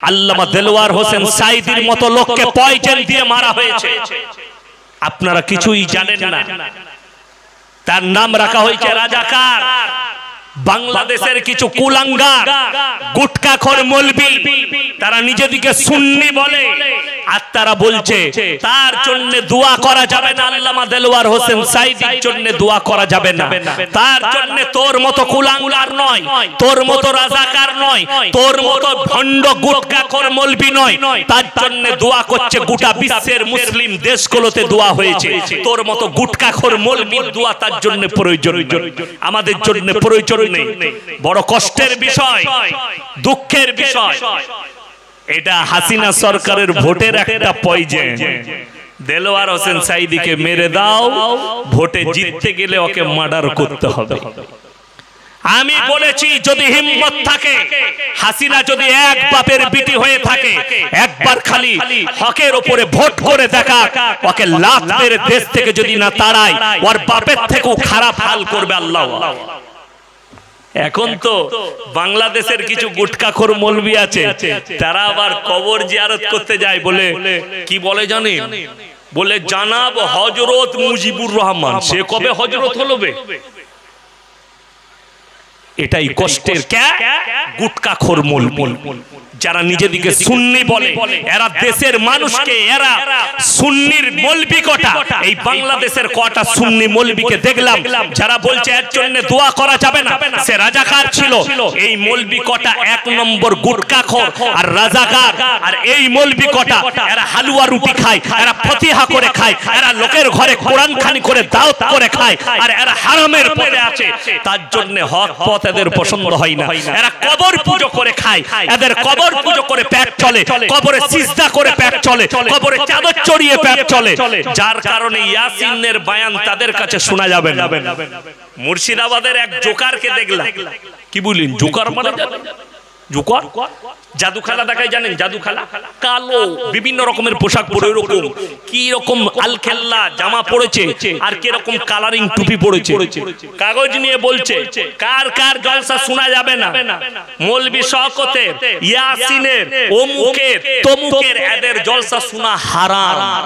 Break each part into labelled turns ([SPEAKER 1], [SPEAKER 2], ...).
[SPEAKER 1] আল্লামা দেলোয়ার হোসেন সাঈদীর মতো লোককে পয়জন দিয়ে মারা হয়েছে। আপনারা কিছুই জানেন না। তার নাম রাখা হয়েছে রাজাকার। বাংলাদেশের কিছু কুলাঙ্গার গুটকাখোর মৌলবি, তারা নিজেদিকে সুন্নি বলে, আর তারা বলছে তার জন্য দোয়া করা যাবে না, আল্লামা দেলোয়ার হোসেন সাঈদীর জন্য দোয়া করা যাবে না, তার জন্য তোর মতো কুলাঙ্গার নয়, তোর মতো রাজাকার নয়, তোর মতো ভণ্ড গুটকাখোর মৌলবি নয়, তার জন্য দোয়া করছে গোটা বিশ্বের মুসলিম দেশগুলোতে দোয়া হয়েছে। তোর মতো গুটকাখোর মৌলবির দোয়া তার জন্য প্রয়োজন, আমাদের জন্য প্রয়োজন নেই। বড় কষ্টের বিষয়, দুঃখের বিষয়, এটা হাসিনা সরকারের ভোটের একটা পয়জন। দেলোয়ার হোসেন সাঈদীকে মেরে দাও, ভোটে জিততে গেলে ওকে মার্ডার করতে হবে। আমি বলেছি যদি হিম্মত থাকে, হাসিনা যদি এক বাপের বিটি হয়ে থাকে, একবার খালি হকের উপরে ভোট করে দেখা, ওকে লাত মেরে দেশ থেকে যদি না তাড়ায়, ওর বাপের থেকেও খারাপ হাল করবে আল্লাহ। এখন তো বাংলাদেশের কিছু গুটকাখোর মৌলবি আছে, তারা আবার কবর জিয়ারত করতে যায়, বলে কি বলে জানেন, বলে জানাব হযরত মুজিবুর রহমান। সে কবে হযরত হলো বে? এটাই কষ্টের। গুটকাখোর মৌলবি যারা নিজেদিকে সুন্নি বলে, এরা দেশের মানুষকে, এরা সুন্নির মৌলবি কটা, এই বাংলাদেশের কটা সুন্নি মৌলবিকে দেখলাম যারা বলছে এর জন্য দোয়া করা যাবে না, সে রাজাকার ছিল। এই মৌলবি কটা এক নম্বর গুটকাখোর আর রাজাকার। আর এই মৌলবি কটা এরা হালুয়া রুটি খায়, এরা ফতিহা করে খায়, এরা লোকের ঘরে কোরআন খানি করে দাওয়াত করে খায়, আর এরা হারামের পথে আছে। তার জন্য হক পথ এদের পছন্দ হয় না। এরা কবর পূজা করে খায়, এদের কবর পূজা করে পেট চলে, কবরে সিজদা করে পেট চলে, কবরে চাদর চড়িয়ে পেট চলে, যার কারণে ইয়াসিনের বয়ান তাদের কাছে শোনা যাবে না। মুর্শিদাবাদের এক জোকারকে দেখলাম। কি বলেন জোকার মানে? জোকার জাদুখালা দেখায়, জানেন জাদুখালা? কালো বিভিন্ন রকমের পোশাক পরে, এরকম কি রকম আলখেল্লা জামা পড়েছে, আর কি রকম কালারিং টুপি পড়েছে, কাগজ নিয়ে বলছে কার কার জলসা শোনা যাবে না। মৌলবি শওকতের, ইয়াসিনের, অমুকের, তমুকের, এদের জলসা শোনা হারাম,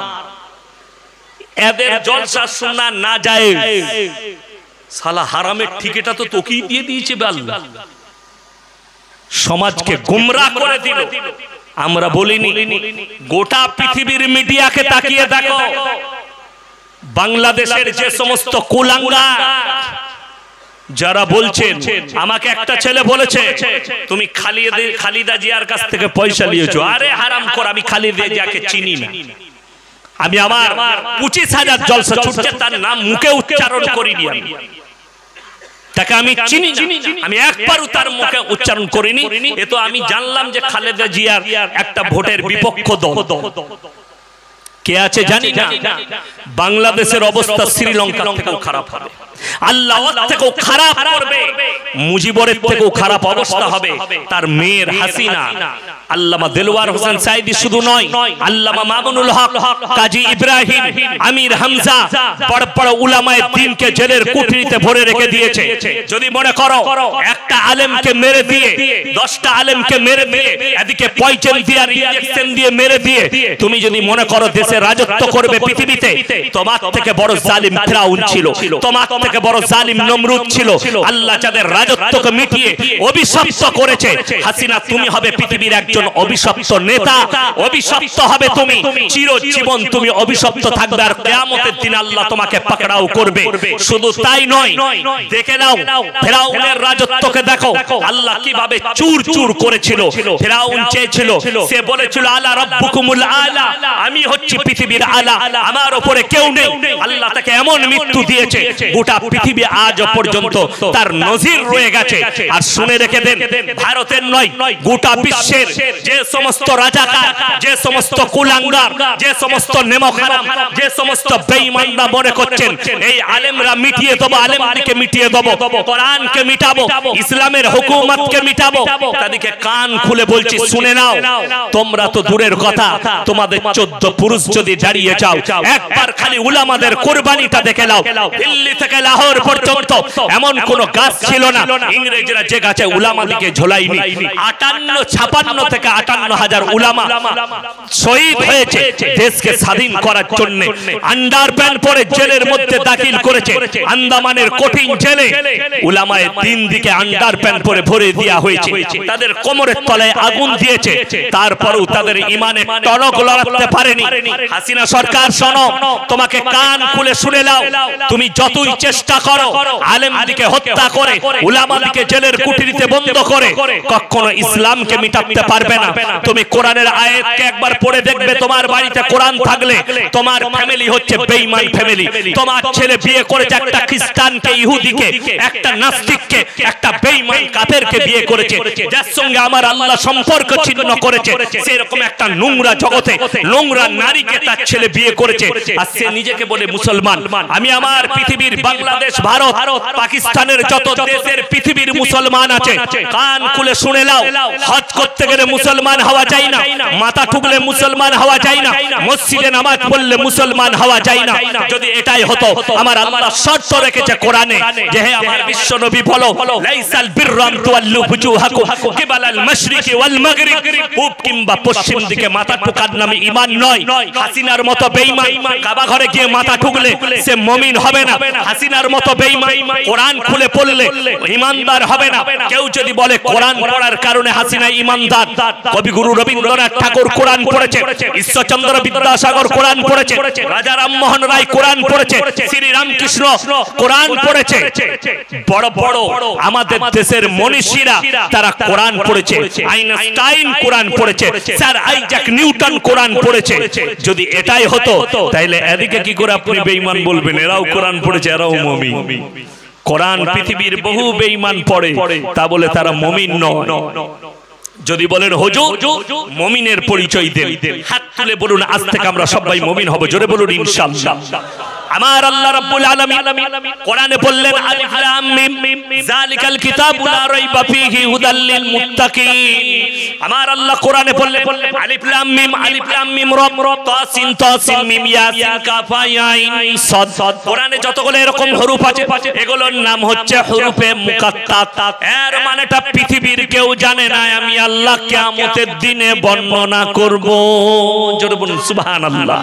[SPEAKER 1] এদের জলসা শোনা না যায়। শালা হারামের ঠিকাটা তো তোকেই দিয়ে দিয়েছে আল্লাহ। সমাজকে গুমরাহ করে দিল। আমরা বলিনি, গোটা পৃথিবীর মিডিয়াকে তাকিয়ে দেখো, বাংলাদেশের যে সমস্ত কুলাঙ্গার যারা বলছেন, আমাকে একটা ছেলে বলেছে তুমি খালিদা জিয়ার কাছ থেকে পয়সা নিয়েছো। আরে হারামখোর, আমি খালিদা জিয়াকে চিনি না, আমি আমার 25,000 জলসা ছুটছে, তার নাম মুখে উচ্চারণ করিনি, তাকে আমি চিনি না, আমি একবারও তার মুখে উচ্চারণ করিনি। এ তো আমি জানলাম যে খালেদা জিয়ার একটা ভোটের বিপক্ষ দল কে আছে জানি না। বাংলাদেশের অবস্থা শ্রীলঙ্কার থেকেও খারাপ হবে, আল্লাহর থেকেও খারাপ করবে, মুজিবরের থেকেও খারাপ অবস্থা হবে তার মেয়ের হাসিনা। আল্লামা দেলোয়ার হোসেন সাঈদী শুধু নয়, আল্লামা মামুনুল হক, কাজী ইব্রাহিম, আমির হামজা, বড় বড় উলামায়ে দ্বীনকে জেলের কুঠরিতে ভরে রেখে দিয়েছে। যদি মনে করো একটা আলেমকে মেরে দিয়ে, 10টা আলেমকে মেরে দিয়ে, এদিকে পয়জন দিয়ে আর ইনজেকশন দিয়ে মেরে দিয়ে তুমি যদি মনে করো দেশে রাজত্ব করবে পৃথিবীতে, তোমার থেকে বড় জালিম ফিরাউন ছিল, তোমার থেকে বড় জালিম নমরুদ ছিল। আল্লাহ যাদের রাজত্বকে মিটিয়ে অভিশপ্ত করেছে, হাসিনা তুমি হবে পৃথিবীর একজন অভিশপ্ত নেতা, অভিশপ্ত হবে তুমি, চিরজীবন তুমি অভিশপ্ত থাকবে, আর কিয়ামতের দিন আল্লাহ তোমাকে পাকড়াও করবে। শুধু তাই নয়, দেখে নাও ফিরাউনের রাজত্বকে দেখো, আল্লাহ কিভাবে চুর চুর করেছিল। ফিরাউন চেয়েছিল, সে বলেছিল আলা রাব্বুকুমুল আলা, আমি হচ্ছি পৃথিবীর আলা, আমার উপরে কেউ নেই। আল্লাহ তাকে এমন মৃত্যু দিয়েছে, গোটা পৃথিবী আজ পর্যন্ত তার নজির রয়ে গেছে। আর শুনে রেখে দেন, ভারতের নয়, গোটা বিশ্বের যে সমস্ত রাজাকার, যে সমস্ত কুলাঙ্গার, যে সমস্ত নেমখারাম, যে সমস্ত বেঈমানরা মনে করছেন এই আলেমরা মিটিয়ে দেবো, আলেমদেরকে মিটিয়ে দেবো, কোরআনকে মিটাবো, ইসলামের হুকুমতকে মিটাবো, তাদেরকে কান খুলে বলছি শুনে নাও। তোমরা তো দূরের কথা, তোমাদের 14 পুরুষ যদি দাঁড়িয়ে যাও, একবার খালি উলামাদের কুরবানিটা দেখে নাও। দিল্লি থেকে লাহোর পর্যন্ত এমন কোন গাছ ছিল না ইংরেজরা যে গাছে উলামাদিকে ঝোলাইনি। 56 থেকে 58,000 উলামা শহীদ হয়েছে দেশকে স্বাধীন করার জন্য। আন্ডারপ্যান্ট পরে জেলের মধ্যে দাখিল করেছে, আন্দামানের কঠিন জেলে উলামায়ে দিন দিকে আন্ডারপ্যান্ট পরে ভরে দেওয়া হয়েছে। তাদের কোমরের তলায় আগুন দিয়েছে, তারপরেও তাদের ইমানে টনক লড়াতে পারেনি। হাসিনা সরকার শোনো, তোমাকে কান খুলে শুনে নাও, তুমি যতই চেষ্টা করো আলেমদিকে হত্যা করে উলামাদিকে জেলের কুঠরিতে বন্ধ করে কখনো ইসলামকে মিটাতে পারবে না। তুমি কোরআনের আয়াতকে একবার পড়ে দেখবে, তোমার বাড়িতে কোরআন থাকলে তোমার ফ্যামিলি হচ্ছে বেঈমান ফ্যামিলি। তোমার ছেলে বিয়ে করেছে একটা খ্রিস্টানকে, ইহুদিকে, একটা নাস্তিককে, একটা বেঈমান কাফেরকে বিয়ে করেছে, যার সঙ্গে আমার আল্লাহ সম্পর্ক ছিন্ন করেছে। সেরকম একটা নোংরা জগতে নোংরা নারীকে তার ছেলে বিয়ে করেছে, আর সে নিজেকে বলে মুসলমান। আমি আমার পৃথিবীর বাংলাদেশ, ভারত, পাকিস্তানের যত দেশের পৃথিবীর মুসলমান আছে, কান খুলে শুনে নাও, হজ করতে গেলে মুসলমান হওয়া যায় না, মাথা ঠুকলে মুসলমান হওয়া যায় না, মসজিদে নামাজ পড়লে মুসলমান হওয়া যায় না। যদি এটাই হতো, আমার আল্লাহ শর্ত রেখেছে কোরআনে যে হে আমার বিশ্ব নবী বলো, লাইসাল বিররাম তুওয়াল্লু বুজুহাকুম কিবালাল মাশরিকি ওয়াল মাগরিব, পূব কিংবা পশ্চিম দিকে মাথা ঠুকার নামে ঈমান নয়। হাসিনার মতো বেঈমান কাবা ঘরে গিয়ে মাথা ঠুকলে সে মুমিন হবে না। হাসিনার মতো বেঈমান কোরআন খুলে পড়লে ঈমানদার হবে না। কেউ যদি বলে কোরআন পড়ার কারণে হাসিনা ঈমানদার, কবিগুরু রবীন্দ্রনাথ ঠাকুর কোরআন পড়েছে, ঈশ্বরচন্দ্র বিদ্যাসাগর কোরআন পড়েছে, রাজা রামমোহন রায় কোরআন পড়েছে, শ্রী রামকৃষ্ণ কোরআন পড়েছে, বড় বড় আমাদের দেশের মনীষীরা তারা কোরআন পড়েছে, আইনস্টাইন কোরআন পড়েছে, স্যার আইজাক নিউটন কোরআন পড়েছে। যদি এটাই হতো তাহলে এদিকে কি করে আপনি বেঈমান বলবেন? এরাও কোরআন পড়েছে, এরাও মুমিন। কোরআন পৃথিবীর বহু বেঈমান পড়ে, তা বলে তারা মুমিন নয়। যদি বলেন হুজুর মুমিনের পরিচয় দেন, হাত তুলে বলুন আজ থেকে আমরা সবাই মুমিন হব। জোরে বলুন ইনশাআল্লাহ। আমার আল্লাহ রাব্বুল আলামিন কোরআনে বললেন আলিফ লাম মিম যালিকাল কিতাবু লা রাইবা ফীহি হুদাল লিল মুত্তাকিন। আমার আল্লাহ কোরআনে বললেন আলিফ লাম মিম র তাসিন তাসিন মিম ইয়াসিন কাফ ইয়া আইন সাদ। কোরআনে যতগুলো এরকম হরফ আছে এগুলোর নাম হচ্ছে হরফে মুকাত্তাত। এর মানেটা পৃথিবীর কেউ জানে না, আমি আল্লাহ কিয়ামতের দিনে বর্ণনা করব। জোরে বলুন সুবহানাল্লাহ।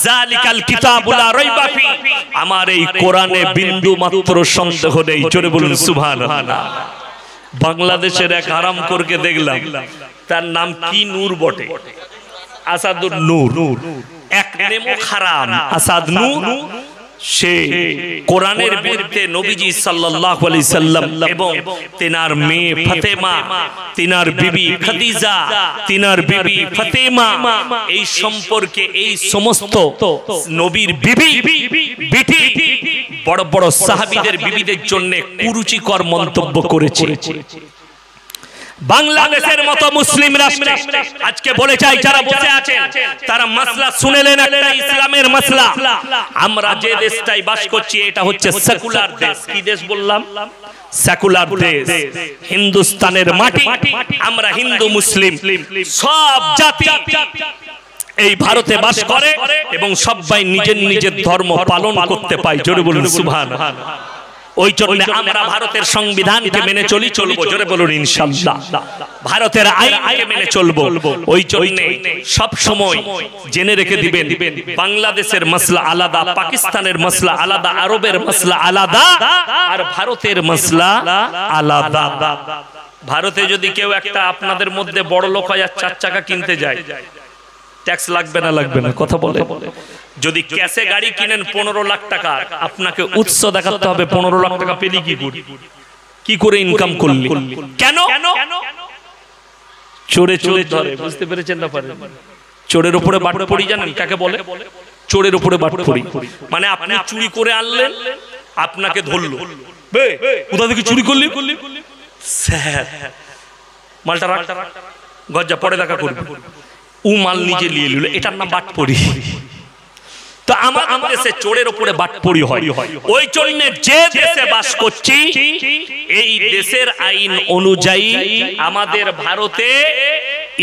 [SPEAKER 1] জালিকাল কিতাবু লা রাইবা ফি, আমার এই কোরআনে বিন্দু মাত্র সন্দেহ নেই। জোরে বলুন সুবহানাল্লাহ। বাংলাদেশের এক হারামখোরকে দেখলাম, তার নাম কি নূর বটে, আসাদুন নূর, এক নেমো হারাম আসাদ নূর। সে কোরআনের বিরুদ্ধে নবীজি সাল্লাল্লাহু আলাইহি সাল্লাম এবং তিনার মেয়ে ফাতেমা, তিনার বিবি খাদিজা, তিনার বিবি ফাতেমা, এই সম্পর্কে এই সমস্ত নবীর বিবি বিটি বড় বড় সাহাবীদের বিবিদের জন্য কুরুচিকর মন্তব্য করেছে। বাংলাদেশের মতো মুসলিম রাষ্ট্রে আজকে বলে চাই যারা বসে আছেন তারা মাসলা শুনেলেন, একটা ইসলামের মাসলা। আমরা যে দেশটাই বাস করছি এটা হচ্ছে সেকুলার দেশ। কি দেশ বললাম? সেকুলার দেশ। হিন্দুস্তানের মাটি, আমরা হিন্দু মুসলিম সব জাতি এই ভারতে বাস করে এবং সবাই নিজের নিজের ধর্ম পালন করতে পায়। জোরে বলুন সুবহানাল্লাহ। ওই জন্য আমরা ভারতের সংবিধানকে মেনে চলবো। জোরে বলুন ইনশাআল্লাহ। ভারতের আইনকে মেনে চলবো। ওই জন্য সব সময় জেনে রেখে দিবেন, বাংলাদেশের মাসলা আলাদা, পাকিস্তানের মাসলা আলাদা, আরবের মাসলা আলাদা, আর ভারতের মাসলা আলাদা। ভারতে যদি কেউ একটা আপনাদের মধ্যে বড় লোক হয় আর 4 চাকা কিনতে যায়, ট্যাক্স লাগবে না? লাগবে না? কথা বলে। যদি ক্যাশে গাড়ি কিনেন 15 লাখ টাকা, আপনাকে উৎস দেখাতে হবে 15 লাখ টাকা পেলি কি করে ইনকাম করলি। কেন? চোরে চোরে ধরে। বুঝতে পেরেছেন না? পারে চোরের উপরে বাটপড়ি জানেন কাকে বলে? চোরের উপরে বাটপড়ি মানে আপনি চুরি করে আনলেন, আপনাকে ধরলো, কোথা থেকে চুরি করলি, স্যার মালটা রাখ, গজ্জা পরে দেখা করবে, ও মাল নিজে নিয়ে নিল, এটার নাম বাটপড়ি। তো আমার দেশে চোরের উপরে বাটপড়ি হয়, ওই জন্য যে দেশে বাস করছি এই দেশের আইন অনুযায়ী আমাদের ভারতে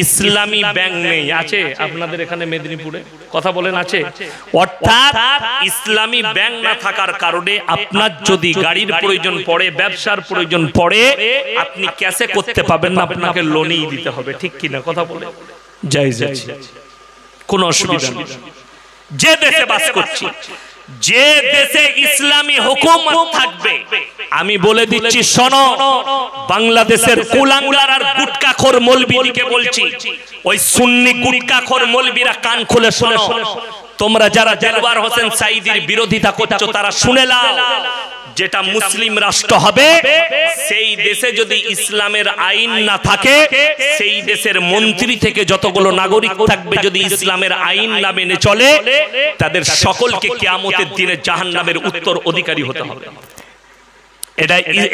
[SPEAKER 1] ইসলামী ব্যাংক নেই। আছে আপনাদের এখানে মেদিনীপুরে? কথা বলেন আছে? অর্থাৎ ইসলামী ব্যাংক না থাকার কারণে আপনার যদি গাড়ির প্রয়োজন পড়ে, ব্যবসার প্রয়োজন পড়ে, আপনি ক্যাশে করতে পাবেন না, আপনাকে লোনই দিতে হবে। ঠিক কিনা কথা বলে? জায়েজ আছে, কোনো অসুবিধা নেই। যে দেশে বাস করছি, যে দেশে ইসলামী হুকুমত থাকবে, আমি বলে দিচ্ছি শোনো, বাংলাদেশের কুলাঙ্গার আর গুটকাখোর মৌলবীকে বলছি, ওই সুন্নি গুটকাখোর মৌলবীরা কান খুলে শোনো। তোমরা যারা দেলওয়ার হোসেন সাঈদীর বিরোধিতা করছো তারা শুনে নাও, যেটা মুসলিম রাষ্ট্র হবে সেই দেশে যদি ইসলামের আইন না থাকে, সেই দেশের মন্ত্রী থেকে যতগুলো নাগরিক থাকবে যদি ইসলামের আইন না মেনে চলে, তাদের সকলকে কিয়ামতের দিনে জাহান্নামের উত্তর অধিকারী হতে হবে।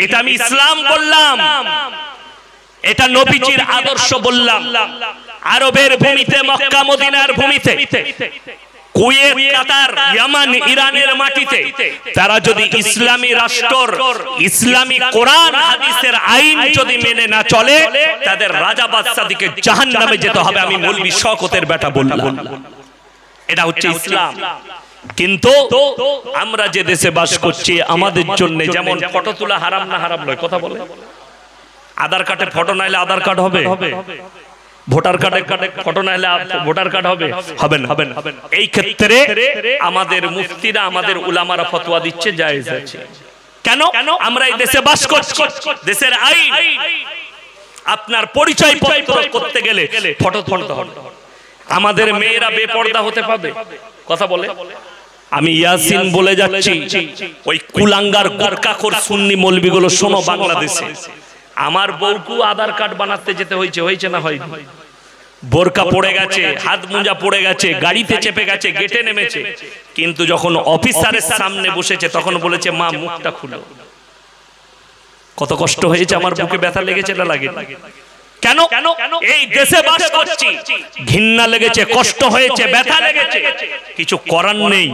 [SPEAKER 1] এটা আমি ইসলাম বললাম, এটা নবীজির আদর্শ বললাম। আরবের ভূমিতে, মক্কা মদিনার ভূমিতে, কুয়েত, কাতার, ইয়ামান, ইরানের মাটিতে তারা যদি ইসলামী রাষ্ট্র, ইসলামী কোরআন হাদিসের আইন যদি মেনে না চলে, তাদের রাজা বাদশাদিকে জাহান্নামে যেতে হবে। আমি মৌলভী শওকতের বেটা বললাম, এটা হচ্ছে ইসলাম। কিন্তু আমরা যে দেশে বাস করছি, আমাদের জন্য যেমন ফটো তোলা হারাম না হারাম নয়? কথা বলে। আধার কার্ডে ফটো নাইলে আধার কার্ড হবে? ভোটার কার্ডে ফটো নাইলে ভোটার কার্ড হবে? হবে না। এই ক্ষেত্রে আমাদের মুফতিরা, আমাদের উলামারা ফতোয়া দিচ্ছে জায়েজ আছে। কেন? আমরা এই দেশে বাস করছি, দেশের আইন। আপনার পরিচয় পত্র করতে গেলে ফটো তুলতে হবে। আমাদের মেয়েরা বেপর্দা হতে পাবে? কথা বলে। আমি ইয়াসিন বলে যাচ্ছি, ওই কুলাঙ্গার গুটকাখোর সুন্নি মৌলবীগুলো শোনো, বাংলাদেশে আমার বউকু আধার কার্ড বানাতে যেতে হয়েছে না হয়নি? বোরকা পড়ে গেছে, হাত মোজা পড়ে গেছে, গাড়িতে চেপে গেছে, গেটে নেমেছে, কিন্তু যখন অফিসারের সামনে বসেছে তখন বলেছে মা মুখটা খুলো। কত কষ্ট হয়েছে, আমার বুকে ব্যথা লেগেছে না লাগে? কেন? এই দেশে বাস করছি, ঘৃণা লেগেছে, কষ্ট হয়েছে, ব্যথা লেগেছে, কিছু করার নেই।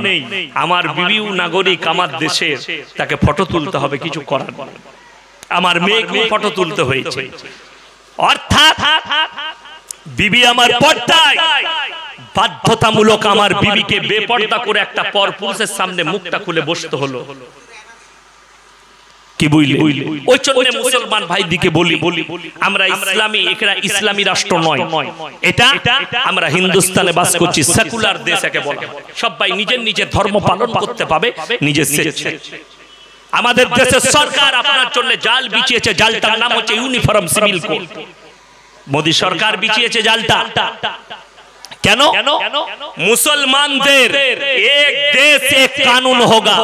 [SPEAKER 1] আমার বিবিও নাগরিক আমার দেশের, তাকে ফটো তুলতে হবে, কিছু করার নেই। আমার মেয়েকে ফটো তুলতে হয়েছে। অর্থাৎ বিবি আমার পর্দায়, বাধ্যতামূলক আমার বিবিকে বেপর্দা করে একটা পরপুরুষের সামনে মুখটা খুলে বসতে হলো। কি বুঝলি? ওই জন্য মুসলমান ভাই দিকে বলি, আমরা ইসলামী, এখানে ইসলামী রাষ্ট্র নয়, এটা আমরা হিন্দুস্তানে বাস করছি, সেকুলার দেশ একে বলা। সবাই নিজের নিজের ধর্ম পালন করতে পাবে নিজের স্বেচ্ছায়। আমাদের দেশের সরকার আপনার জন্য জাল বিছিয়েছে, জালটার নাম হচ্ছে ইউনিফর্ম সিভিল কোড। মোদী সরকার বিছিয়েছে জালটা। কেন? মুসলমানদের এক দেশ এক কানুন হোগা,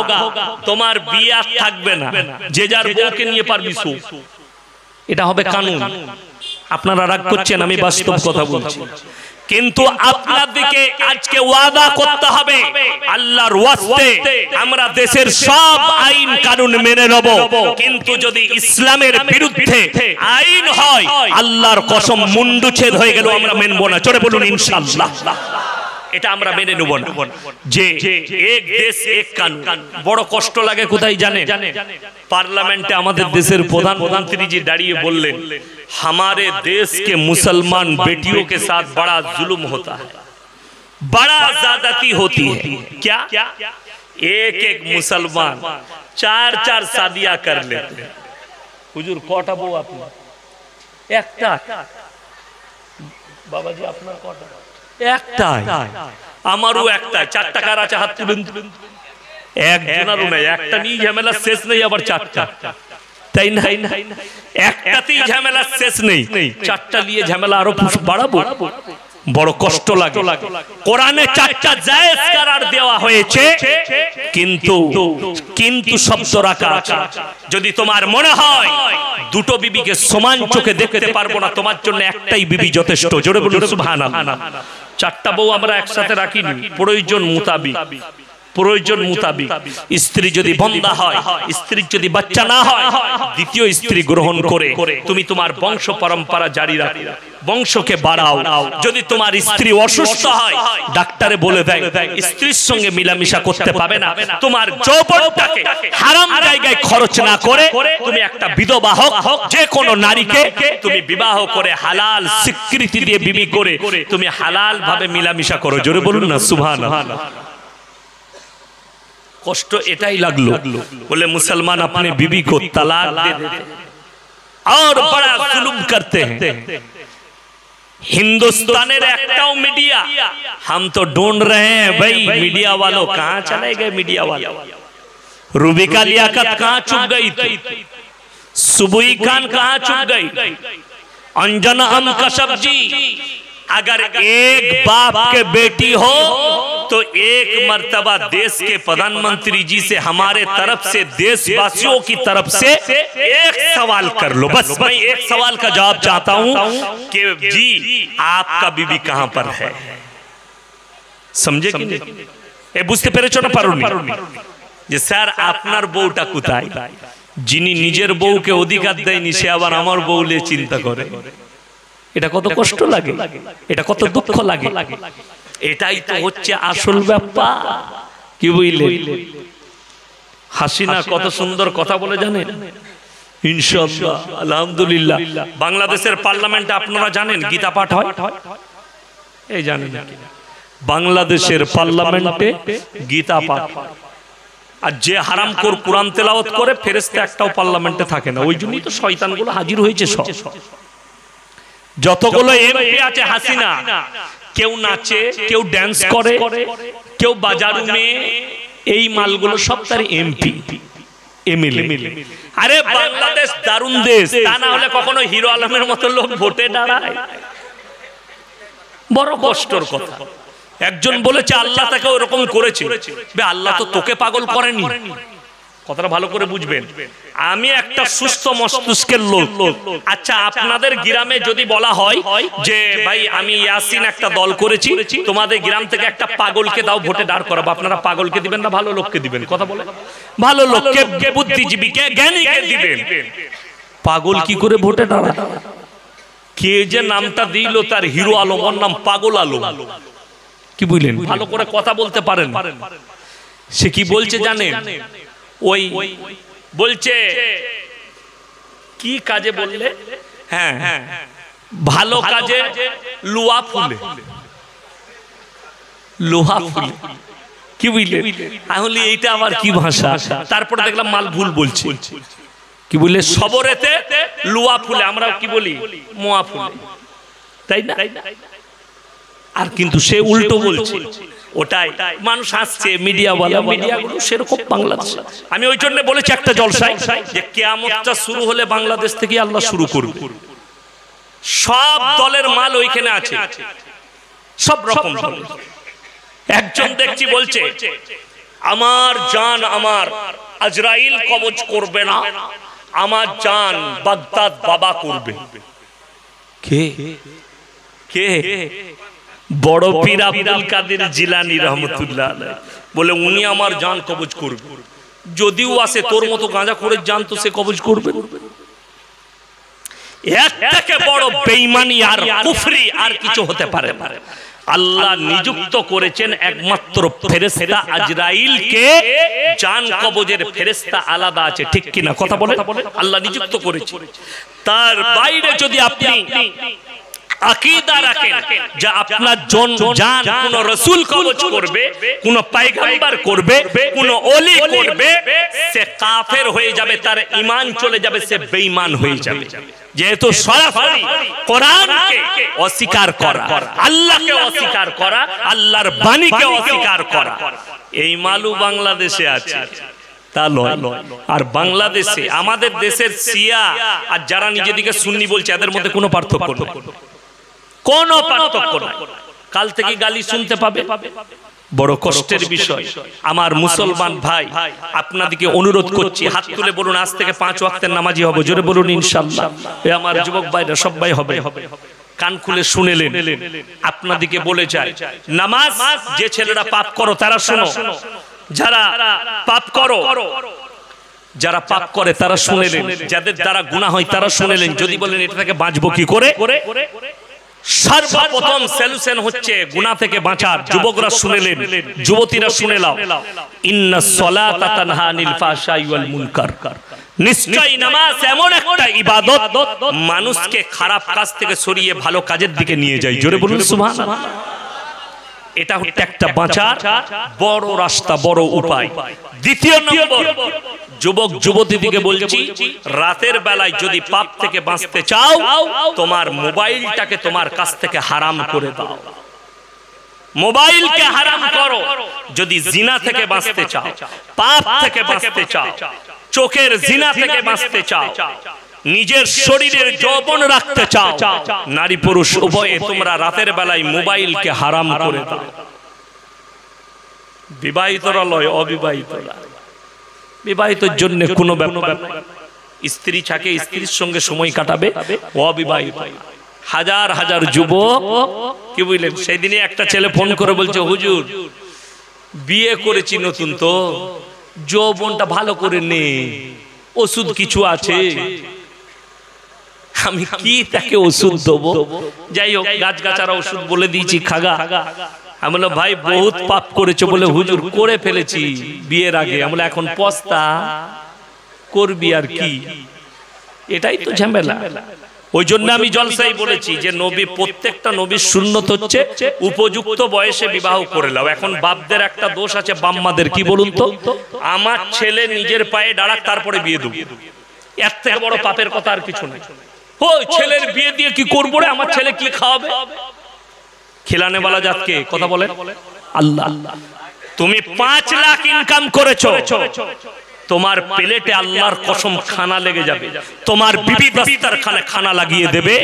[SPEAKER 1] তোমার বিয়ে থাকবে না, যে যার বউকে নিয়ে পারবি সু, এটা হবে কানুন। আপনারা রাগ করছেন, আমি বাস্তব কথা বলছি। কিন্তু আপনাদেরকে আজকে ওয়াদা করতে হবে, আল্লাহর ওয়াস্তে আমরা দেশের সব আইন কানুন মেনে নেব, কিন্তু যদি ইসলামের বিরুদ্ধে আইন হয়, আল্লাহর কসম মুন্ডুচ্ছেদ হয়ে গেল আমরা মেনব না। চলে বলুন ইনশাআল্লাহ। এটা আমরা মেনে নেব না, যে এক দেশ এক কানুন। বড় কষ্ট লাগে কোথায় জানেন? পার্লামেন্টে আমাদের দেশের প্রধানমন্ত্রী জি দাঁড়িয়ে বললেন, हमारे देश के मुसलमान बेटियों के साथ बड़ा जुल्म होता है, बड़ा ज्यादती होती है। क्या? एक एक मुसलमान 4-4 शादियां कर लेते हैं। हुजूर कटा बউ আপনার? একটা। বাবাজি আপনার কটা? একটাই। আমারও একটাই। 4 টাকার আছে, হাত তুলুন। একজনেরও নাই, একটা নিয়ে ঝামেলা শেষ নেই, আবার 4টা, তাই না? একটাতেই ঝামেলা শেষ নেই, 4টা নিয়ে ঝামেলা আরো বাড়াবো? বড় কষ্ট লাগে। কোরআনে 4টা জায়েজ করার দেওয়া হয়েছে, কিন্তু কিন্তু শব্দ রাখা আছে। যদি তোমার মনে হয় দুটো বিবিকে সমান চোখে দেখতে পারবো না, তোমার জন্য একটাই বিবি যথেষ্ট। জোরে বলুন সুবহানাল্লাহ। 4টা বউ আমরা একসাথে রাখিনি, প্রয়োজন মোতাবিক। প্রয়োজন মোতাবিক স্ত্রী যদি বন্ধা হয়, স্ত্রীর যদি বাচ্চা না হয়, দ্বিতীয় স্ত্রী গ্রহণ করে তুমি তোমার বংশ পরম্পরা জারি রাখো। বংশকে বাড়াও। যদি তোমার স্ত্রী অসুস্থ হয়, ডাক্তারে বলে দেয় স্ত্রীর সঙ্গে মিলামিশা করতে পাবে না, তোমার যৌবনটাকে হারাম জায়গায় খরচ না করে তুমি একটা বিধবা হোক যে কোনো নারীকে তুমি বিবাহ করে হালাল স্বীকৃতি দিয়ে বিবি করে তুমি হালাল ভাবে মিলামিশা করো। জোরে বলুন না সুবহানাল্লাহ। কষ্ট এটাই লাগলো, বলে মুসলমান अपने बीवी को तलाक दे देते और बड़ा जुल्म करते हैं। हिंदुस्तान एकटाও मीडिया, हम तो ढूंढ रहे हैं भाई मीडिया वालों कहां चले गए। मीडिया वाले रूबिका लियाकत कहां चुप गई थी, सुबुई खान कहां चुप गई, अंजना हम कश्यप जी। अगर एक बाप के बेटी हो तो एक मर्तबा देश के प्रधानमंत्री जी से हमारे तरफ से देशवासियों की तरफ से एक सवाल कर लो। बस मैं एक सवाल का जवाब चाहता हूं कि जी आपका बीबी कहां पर है। समझे कि नहीं? ए बुझते पेरेছো না পারোনি যে স্যার আপনার বউটা কোথায়? যিনি নিজের বউকে অধিকার দেয়নি সে আবার আমার বউ নিয়ে চিন্তা করে। এটা কত কষ্ট লাগে, এটা কত দুঃখ লাগে। এটাই তো হচ্ছে আসল ব্যাপার। কি বুঝলেন? হাসিনা কত সুন্দর কথা বলে জানেন? ইনশাআল্লাহ আলহামদুলিল্লাহ। বাংলাদেশের পার্লামেন্টে আপনারা জানেন গীতা পাঠ হয়? এই জানেন না? বাংলাদেশের পার্লামেন্টে গীতা পাঠ হয়। আর যে হারামখোর কোরআন তেলাওয়াত করে ফেরেশতা একটাও পার্লামেন্টে থাকে না। ওই জন্যই তো শয়তানগুলো হাজির হয়েছে সব। যতগুলো এমপি আছে হাসিনা, কেউ নাচে, কেউ ড্যান্স করে, কেউ বাজারু মেয়ে, এই মালগুলো সব তার এমপি এমএলএ। আরে বাংলাদেশ দারুণ দেশ, তা না হলে কখনো হিরো আলমের মতো লোক ভোটে দাঁড়ায়? বড় কষ্টের কথা। একজন বলেছে আল্লাহ তাকে ওরকম করেছে। আল্লাহ তো তোকে পাগল করেনি। কথাটা ভালো করে বুঝবেন। আমি একটা সুস্থ মস্তিষ্কের লোক। আচ্ছা আপনাদের গ্রামে যদি বলা হয় যে ভাই আমি ইয়াসিন একটা দল করেছি, তোমাদের গ্রাম থেকে একটা পাগলকে দাও ভোটে দাঁড় করাবো, আপনারা পাগলকে দিবেন না ভালো লোককে দিবেন? কথা বলে ভালো লোককে, বুদ্ধিজীবীকে, জ্ঞানীকে দিবেন। পাগল কি করে ভোটে দাঁড়ায়? কে যে নামটা দিল তার হিরো আলম, ওর নাম পাগল আলম। কি বুঝলেন? ভালো করে কথা বলতে পারেন। সে কি বলছে জানেন? ওই বলছে কি কাজে বললে? হ্যাঁ ভালো কাজে লোহা ফুলে, লোহা ফুলে। কি বুঝলে? তাহলে এইটা আবার কি ভাষা? তারপরে দেখলাম মাল ভুল বলছে। কি বললে? সবরেতে লোহা ফুলে, আমরা কি বলি? মোয়া ফুলে, তাই না? আর কিন্তু সে উল্টো বলছে। ওটাই মানুষ হাসছে, মিডিয়াওয়ালা, মিডিয়াগুলো সেরকম বাংলাদেশ। আমি ওই জন্য বলেছি একটা জলসায় যে কিয়ামতটা শুরু হলে বাংলাদেশ থেকে আল্লাহ শুরু করবে। সব দলের মাল ওইখানে আছে, সব রকম দল। একজন দেখছি বলছে আমার জান আমার আজরাইল কবজ করবে না, আমার জান বাগদাদ বাবা করবে। কে কে? বড় পীর আব্দুল কাদের জিলানী রহমতুল্লাহ আলাইহি বলে উনি আমার জান কবজ করবে। যদিও আসে তোর মতো গাঁজা করে জান তো সে কবজ করবে। এর থেকে বড় বেঈমানি আর কুফরি আর কিছু হতে পারে না। আল্লাহ নিযুক্ত করেছেন একমাত্র ফেরেশতা আজরাইলকে, জান কবজের ফেরেশতা আলাদা আছে, ঠিক কিনা? কথা বলে আল্লাহ নিযুক্ত করেছে। তার বাইরে যদি আপনি আকীদা রাখেন যে আপনার জান কোন রাসূল কবজ করবে, কোন পয়গম্বর করবে, কোন ওলি করবে, সে কাফের হয়ে যাবে, তার ঈমান চলে যাবে, সে বেঈমান হয়ে যাবে। যেহেতু সরাসরি কোরআনকে অস্বীকার করা, আল্লাহকে অস্বীকার করা, আল্লাহর বাণীকে অস্বীকার করা, এই মালু বাংলাদেশে আছে। তা নয়। আর বাংলাদেশে আমাদের দেশের শিয়া আর যারা নিজেদিকে সুন্নি বলছে এদের মধ্যে কোনো পার্থক্য নেই, কোনো পার্থক্য নাই। কাল থেকে গালি শুনতে পাবে। বড় কষ্টের বিষয়। আমার মুসলমান ভাই আপনাদেরকে অনুরোধ করছি, হাত তুলে বলুন আজ থেকে 5 ওয়াক্তের নামাজি হব। জোরে বলুন ইনশাআল্লাহ। এ আমার যুবক ভাইরা সবাই হবে। কান খুলে শুনেলেন। আপনাদেরকে বলে যায় নামাজ যে ছেলেরা পাপ করো তারা শোনো, যারা পাপ করো, যারা পাপ করে তারা শুনেলেন, যাদের দ্বারা গুনাহ হয় তারা শুনেলেন। যদি বলেন এটা থেকে বাঁচবো কি করে, সর্বপ্রথম সলিউশন হচ্ছে গুনাহ থেকে বাঁচার। যুবকরা শুনেলেন, যুবতীরা শুনে নাও, ইন্নাস সালাতা তানহা আনিল ফাহশাই ওয়াল মুনকার। নিশ্চয়ই নামাজ এমন একটা ইবাদত মানুষকে খারাপ কাজ থেকে সরিয়ে ভালো কাজের দিকে নিয়ে যায়। জোরে বলুন সুবহানাল্লাহ। এটা হচ্ছে একটা বাঁচার বড় রাস্তা, বড় উপায়। দ্বিতীয় নম্বর, যুবক যুবতীদিকে বলছি, রাতের বেলায় যদি পাপ থেকে বাঁচতে চাও, তোমার মোবাইলটাকে তোমার কাছ থেকে হারাম করে দাও। মোবাইলকে হারাম করো। যদি জিনা থেকে বাঁচতে চাও, পাপ থেকে বাঁচতে চাও, চোখের জিনা থেকে বাঁচতে চাও, নিজের শরীরের যৌবন রাখতে চাও, নারী পুরুষ উভয়ে তোমরা রাতের বেলায় মোবাইলকে হারাম করে দাও। বিবাহিতরা লয়, অবিবাহিতরা। বিবাহিতর জন্য কোনো ব্যাপার নাই, স্ত্রী থাকে, স্ত্রীর সঙ্গে সময় কাটাবে। অবিবাহিত হাজার হাজার যুবক, কি বুঝলেন, সেই দিনে একটা ছেলে ফোন করে বলছে, হুজুর বিয়ে করেছি নতুন, তো যৌবনটা ভালো করে নে, ওষুধ কিছু আছে, আমি কি তাকে ওষুধ দেবো? যাই হোক, গাছগাছারা ওষুধ বলে দিয়েছি, খাগা। আমি বললাম, ভাই বহুত পাপ করেছো। বলে, হুজুর করে ফেলেছি বিয়ের আগে। আমি বললাম, এখন পস্তা করবি আর কি? এটাই তো ঝামেলা। ওই জন্য আমি জলসাই বলেছি যে নবী, প্রত্যেকটা নবীর সুন্নত হচ্ছে উপযুক্ত বয়সে বিবাহ করে নাও। এখন বাপদের একটা দোষ আছে, বাম্মাদের, কি বলুন তো, আমার ছেলে নিজের পায়ে দাঁড়াক তারপরে বিয়ে দেবো। এর থেকে বড় পাপের কথা আর কিছু নাই। ওই ছেলের বিয়ে দিয়ে কি করবো রে, আমার ছেলে কি খাওয়াবে? খিলানে वाला জাতকে কথা বলে আল্লাহ। তুমি 5 লাখ ইনকাম করেছো, তোমার প্লেটে আল্লাহর কসম খানা লেগে যাবে। তোমার বিবি দস্তরখানে খানা লাগিয়ে দেবে।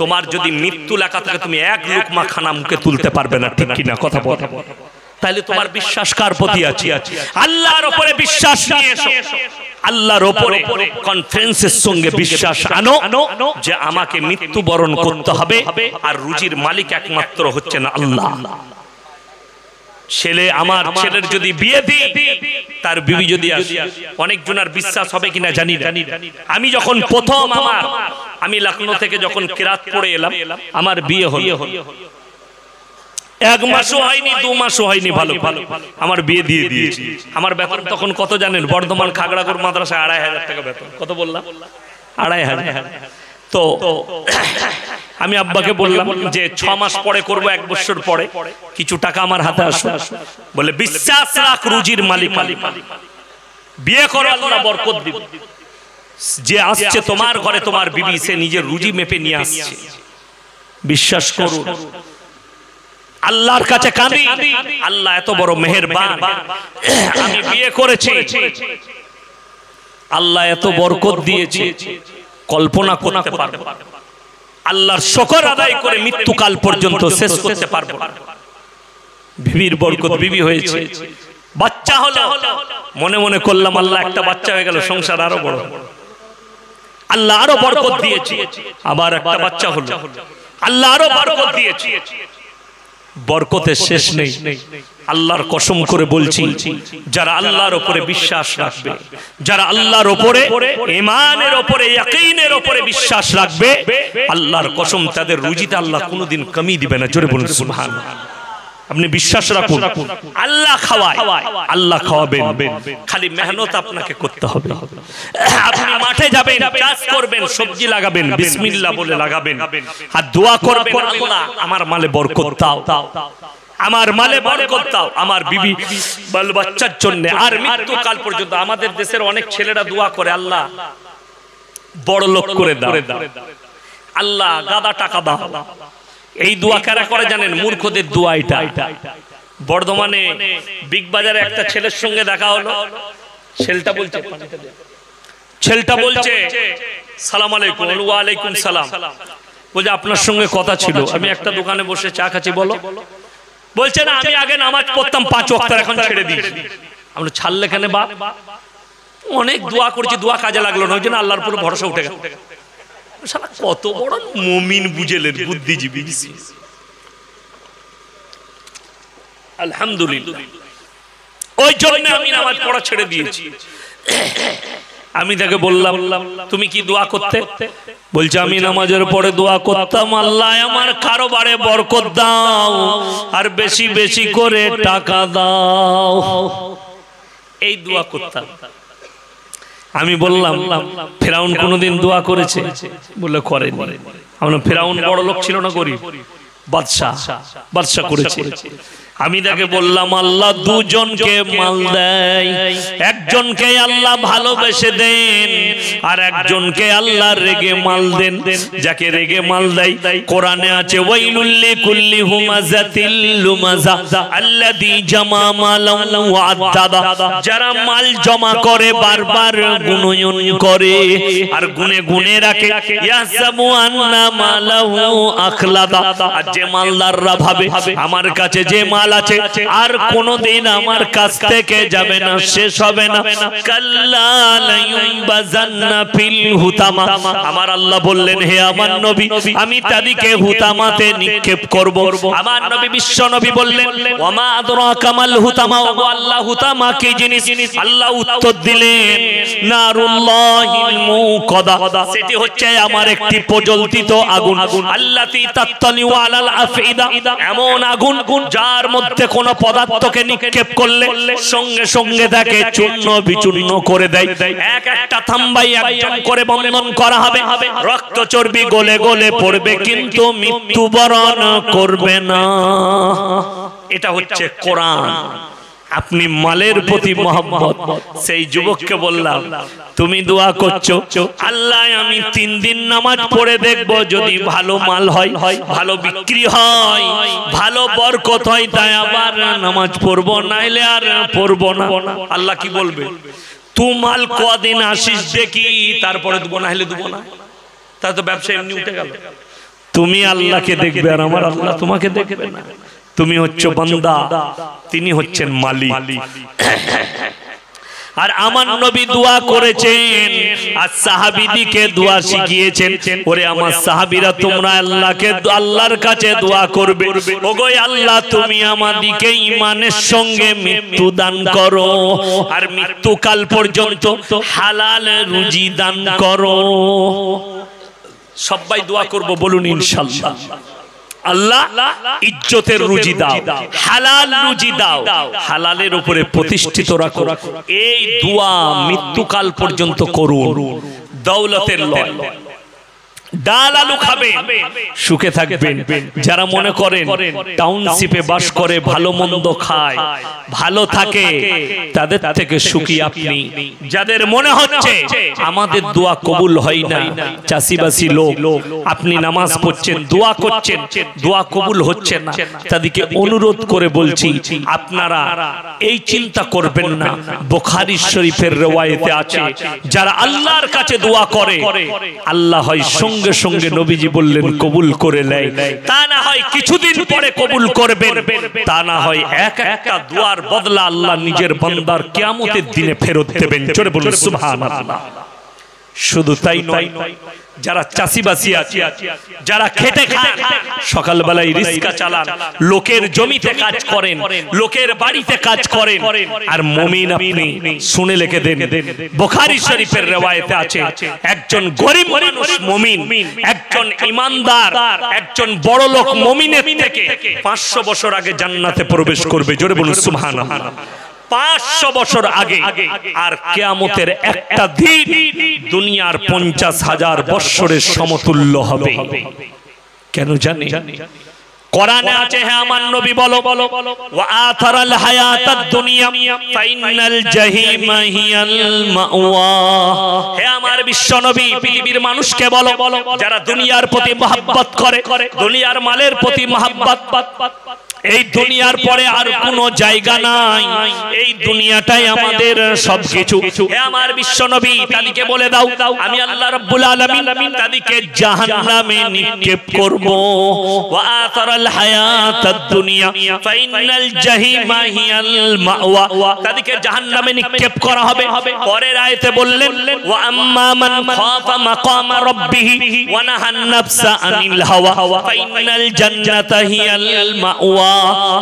[SPEAKER 1] তোমার যদি মৃত্যু লেখা থাকে, তুমি এক লুকমা খানা মুখে তুলতে পারবে না, ঠিক কিনা কথা বল? তাহলে তোমার বিশ্বাস কার প্রতি আছে? আল্লাহর উপরে বিশ্বাস নিয়ে এসো। আল্লাহর উপরে কনফিডেন্সের সঙ্গে বিশ্বাস আনো যে আমাকে মৃত্যুবরণ করতে হবে, আর রুজির মালিক একমাত্র হচ্ছেন আল্লাহ। ছেলে, আমার ছেলের যদি বিয়ে দিই, তার বিবি যদি আসে, অনেক জনের বিশ্বাস হবে কিনা জানি না। আমি যখন প্রথম আমি লখনৌ থেকে যখন কিরাত পড়ে এলাম, আমার বিয়ে হলো, 1 মাসও হয়নি, 2 মাসও হয়নি, ভালো আমার বিয়ে দিয়ে দিয়েছি। আমার বেতন তখন কত জানেন? বর্ধমান খাগড়াগড় মাদ্রাসায় 2500 টাকা বেতন। কত বললাম? 2500। তো আমি আব্বাকে বললাম যে 6 মাস পরে করব, 1 বছর পরে কিছু টাকা আমার হাতে আসবে। বলে, বিশ্বাস রাখ, রুজির মালিক বিয়ে করো, আল্লাহ বরকত দিবে। যে আসছে তোমার ঘরে, তোমার বিবি, সে নিজের রুজি মেপে নিয়ে আসছে। বিশ্বাস করুন, আল্লাহর কাছে কাঁদি, আল্লাহ এত বড় মেহেরবান। আমি বিয়ে করেছি, আল্লাহ এত বরকত দিয়েছে, কল্পনা করতে পারবো। আল্লাহর শুকর আদায় করে মৃত্যুকাল পর্যন্ত শেষ করতে পারবো। বিবির বরকত, বিবি হয়েছে, বাচ্চা হলো, মনে মনে করলাম আল্লাহ একটা বাচ্চা হয়ে গেল, সংসার আরো বড়। আল্লাহ আরো বরকত দিয়েছে, আবার একটা বাচ্চা হলো, আল্লাহ আরো বরকত দিয়েছে। বরকতের শেষ নেই। আল্লাহর কসম করে বলছি, যারা আল্লাহর উপরে বিশ্বাস রাখবে, যারা আল্লাহর উপরে, ঈমানের উপরে, ইয়াকিনের উপরে বিশ্বাস রাখবে, আল্লাহর কসম তাদের রুজিতে আল্লাহ কোনোদিন কমি দিবে না। জোরে বলুন সুবহানাল্লাহ। আপনি বিশ্বাস রাখুন, আল্লাহ খাওয়ায়, আল্লাহ খাওয়াবেন, খালি মেহনত আপনাকে করতে হবে। আপনি মাঠে যাবেন, চাষ করবেন, সবজি লাগাবেন, বিসমিল্লাহ বলে লাগাবেন, আর দোয়া করবেন, আল্লাহ আমার মালে বরকত দাও, আমার মালে বরকত দাও, আমার বিবি বাল বাচ্চার জন্য, আর মৃত্যুকাল পর্যন্ত। আমাদের দেশের অনেক ছেলেরা দোয়া করে, আল্লাহ বড় লোক করে দাও, আল্লাহ গাদা টাকা দাও। এই দোয়া কারা করে জানেন? মূর্খদের দোয়া এটা। বর্ধমানে বিগ বাজারে একটা ছেলের সঙ্গে দেখা হলো। ছেলেটা বলছে সালাম আলাইকুম। ওয়া আলাইকুম সালাম। বলছে আপনার সঙ্গে কথা ছিল। আমি একটা দোকানে বসে চা খাচ্ছি, বলো। বলছে না, আমি আগে নামাজ পড়তাম 5 ওয়াক্ত, এখন ছেড়ে দিয়েছি। আমরা ছাড়লে কেন বাপ? অনেক দোয়া করেছি, দোয়া কাজে লাগলো না, ওই জন্য আল্লাহর উপর ভরসা উঠে গেল। শালা কত বড় মুমিন বুঝলেন, বুদ্ধিজীবী। আলহামদুলিল্লাহ। ওই জন্য আমি নামাজ পড়া ছেড়ে দিয়েছি। আমি তাকে বললাম তুমি কি দোয়া করতে? বলছে আমি নামাজের পরে দোয়া করতাম, আল্লাহ আমার কারোবারে বরকত দাও আর বেশি বেশি করে টাকা দাও, এই দোয়া করতাম। আমি বললাম ফেরাউন কোনোদিন দোয়া করেছে? বলে করেনি। আমরা ফেরাউন বড় লোক ছিল না, গরিব বাদশা করেছে। আমি তাকে বললাম আল্লাহ দুজনকে মাল দেয়, একজনকে আল্লাহ ভালোবেসে দেন আর একজনকে আল্লাহ রেগে মাল দেন। যাকে রেগে মাল দেয় কোরআনে আছে ওয়াইলুল লিকুল্লি হুমাযাতিল লুমাযা আল্লাযী জামা মালান ওয়া আদ্দাদা, যারা মাল জমা করে বারবার গুণয়ন করে আর গুনে গুনে রাখে, ইয়াসাবু আন্না মালাহু আখলাদা, আর যে মালদাররা ভাবে আমার কাছে যে মাল আছে আর কোনদিন আমার কাছ থেকে যাবে না, শেষ হবে না, কাল্লা লা ইউবাযান্না ফিল হুতামা, আমার আল্লাহ বললেন হে আমার নবী আমি তাদেরকে হুতামাতে নিক্ষেপ করব। আমার নবী বিশ্ব নবী বললেন ওয়ামা আদরাকা মাল হুতামা, ও আল্লাহ হুতামা কি জিনিস? আল্লাহ উত্তর দিলেন নারুল্লাহিল মুকাদা, সেটি হচ্ছে আমার একটি প্রজ্বলিত আগুন, আল্লাতী তাত্তালিউ আলাল আফইদা, এমন আগুন যার মধ্যে কোন পদার্থকে নিক্ষেপ করলে সঙ্গে সঙ্গে তাকে চূর্ণ বিচূর্ণ করে দেয়। এক একটা থাম্বাই একজন করে বন্ধন করা হবে, রক্ত চর্বি গলে গলে পড়বে কিন্তু মৃত্যুবরণ করবে না। এটা হচ্ছে কোরআন। আপনি মালের প্রতি মহব্বত, সেই যুবককে বললাম তুমি দোয়া করছো আল্লাহ আমি 3 দিন নামাজ পড়ে দেখব, যদি ভালো মাল হয়, ভালো বিক্রি হয়, ভালো বরকত হয় তাই আবার নামাজ পড়বো, নাইলে আর পড়বো না। আল্লাহ কি বলবে? তুই মাল কদিন আসিস দেখি, তারপরে দেবো, নাইলে দেবো না। তা তো ব্যবসা এমনি উঠে গেল। তুমি আল্লাহকে দেখবে আর আমার আল্লাহ তোমাকে দেখবে না। তুমি হচ্ছে বান্দা, তিনি হচ্ছেন মালিক। আর আমার নবী দোয়া করেছেন আর সাহাবীদেরকে দোয়া শিখিয়েছেন, ওরে আমার সাহাবীরা তোমরা আল্লাহকে আল্লাহর কাছে দোয়া করবে, ওগো আল্লাহ তুমি আমাদেরকে ঈমানের সঙ্গে মৃত্যু দান করো আর মৃত্যুকাল পর্যন্ত হালাল রুজি দান করো। সবাই দোয়া করব, বলুন ইনশাআল্লাহ। আল্লাহ ইজ্জতের রুজি দাও, হালাল রুজি দাও, হালালের উপরে প্রতিষ্ঠিত রাখো। এই দোয়া মৃত্যুকাল পর্যন্ত করুন। দৌলতের লয়, ডাল আলু খাবেন, সুখে থাকবেন। যারা মনে করেন টাউনশিপে বাস করে ভালো মন্দ খায়, ভালো থাকে, তাদের থেকে সুখী আপনি। যাদের মনে হচ্ছে আমাদের দোয়া কবুল হয় না, চাষিবাসী লোক, আপনি নামাজ পড়ছেন, দোয়া করছেন, দোয়া কবুল হচ্ছে না, তাদেরকে অনুরোধ করে বলছি আপনারা এই চিন্তা করবেন না। বুখারী শরীফের রওয়ায়েতে আছে যারা আল্লাহর কাছে দোয়া করে আল্লাহ হয় সঙ্গে সঙ্গে নবীজি বললেন কবুল করে নেয়, তা না হয় কিছুদিন পরে কবুল করবেন, তা না হয় এক একটা দোয়ার বদলা আল্লাহ নিজের বান্দার কিয়ামতের দিনে ফেরত দেবেন। জোরে বলুন সুবহানাল্লাহ। শুধু তাই নয়, যারা চাষিবাসী আছে, যারা খেটে খান, সকালবেলায় রিক্সা চালান, লোকের জমিতে কাজ করেন, লোকের বাড়িতে কাজ করেন, আর মুমিন আপনি শুনে লিখে দেন। বুখারী শরীফের রওয়ায়েতে আছে একজন গরিব মানুষ মুমিন, একজন ঈমানদার, একজন বড় লোক মুমিনের থেকে 500 বছর আগে জান্নাতে প্রবেশ করবে। জোরে বলুন সুবহানাল্লাহ। 500 বছর আগে। আর কিয়ামতের একটা দিন দুনিয়ার 50,000 বছরের সমতুল্য হবে। কেন জানি? কোরআনে আছে, হে আমার নবী বলো ওয়া আথারাল হায়াতাদ দুনিয়া ফাইনাল জাহিমা হিয়াল মাওয়া। হে আমার বিশ্ব নবী পৃথিবীর মানুষকে বলো যারা দুনিয়ার প্রতি মহব্বত করে, দুনিয়ার মালের প্রতি মহব্বত, এই দুনিয়ার পরে আর কোনো জায়গা নাই, এই দুনিয়াটাই আমাদের সবকিছু। হে আমার বিশ্ব নবী তাদেরকে বলে দাও আমি আল্লাহ রাব্বুল আলামিন তাদেরকে জাহান্নামে নিক্ষেপ করব। ওয়া আতারাল হায়াতাদ দুনিয়া ফাইনাল জাহিমা হিয়াল মাওয়া, তাদেরকে জাহান্নামে নিক্ষেপ করা হবে। পরের আয়াতে বললেন ওয়া আম্মা মান খাফা মাকাম রাব্বিহি ওয়া নাহান নাফসা আনিল হাওয়া ফাইনাল জান্নাতা হিয়াল মাওয়া।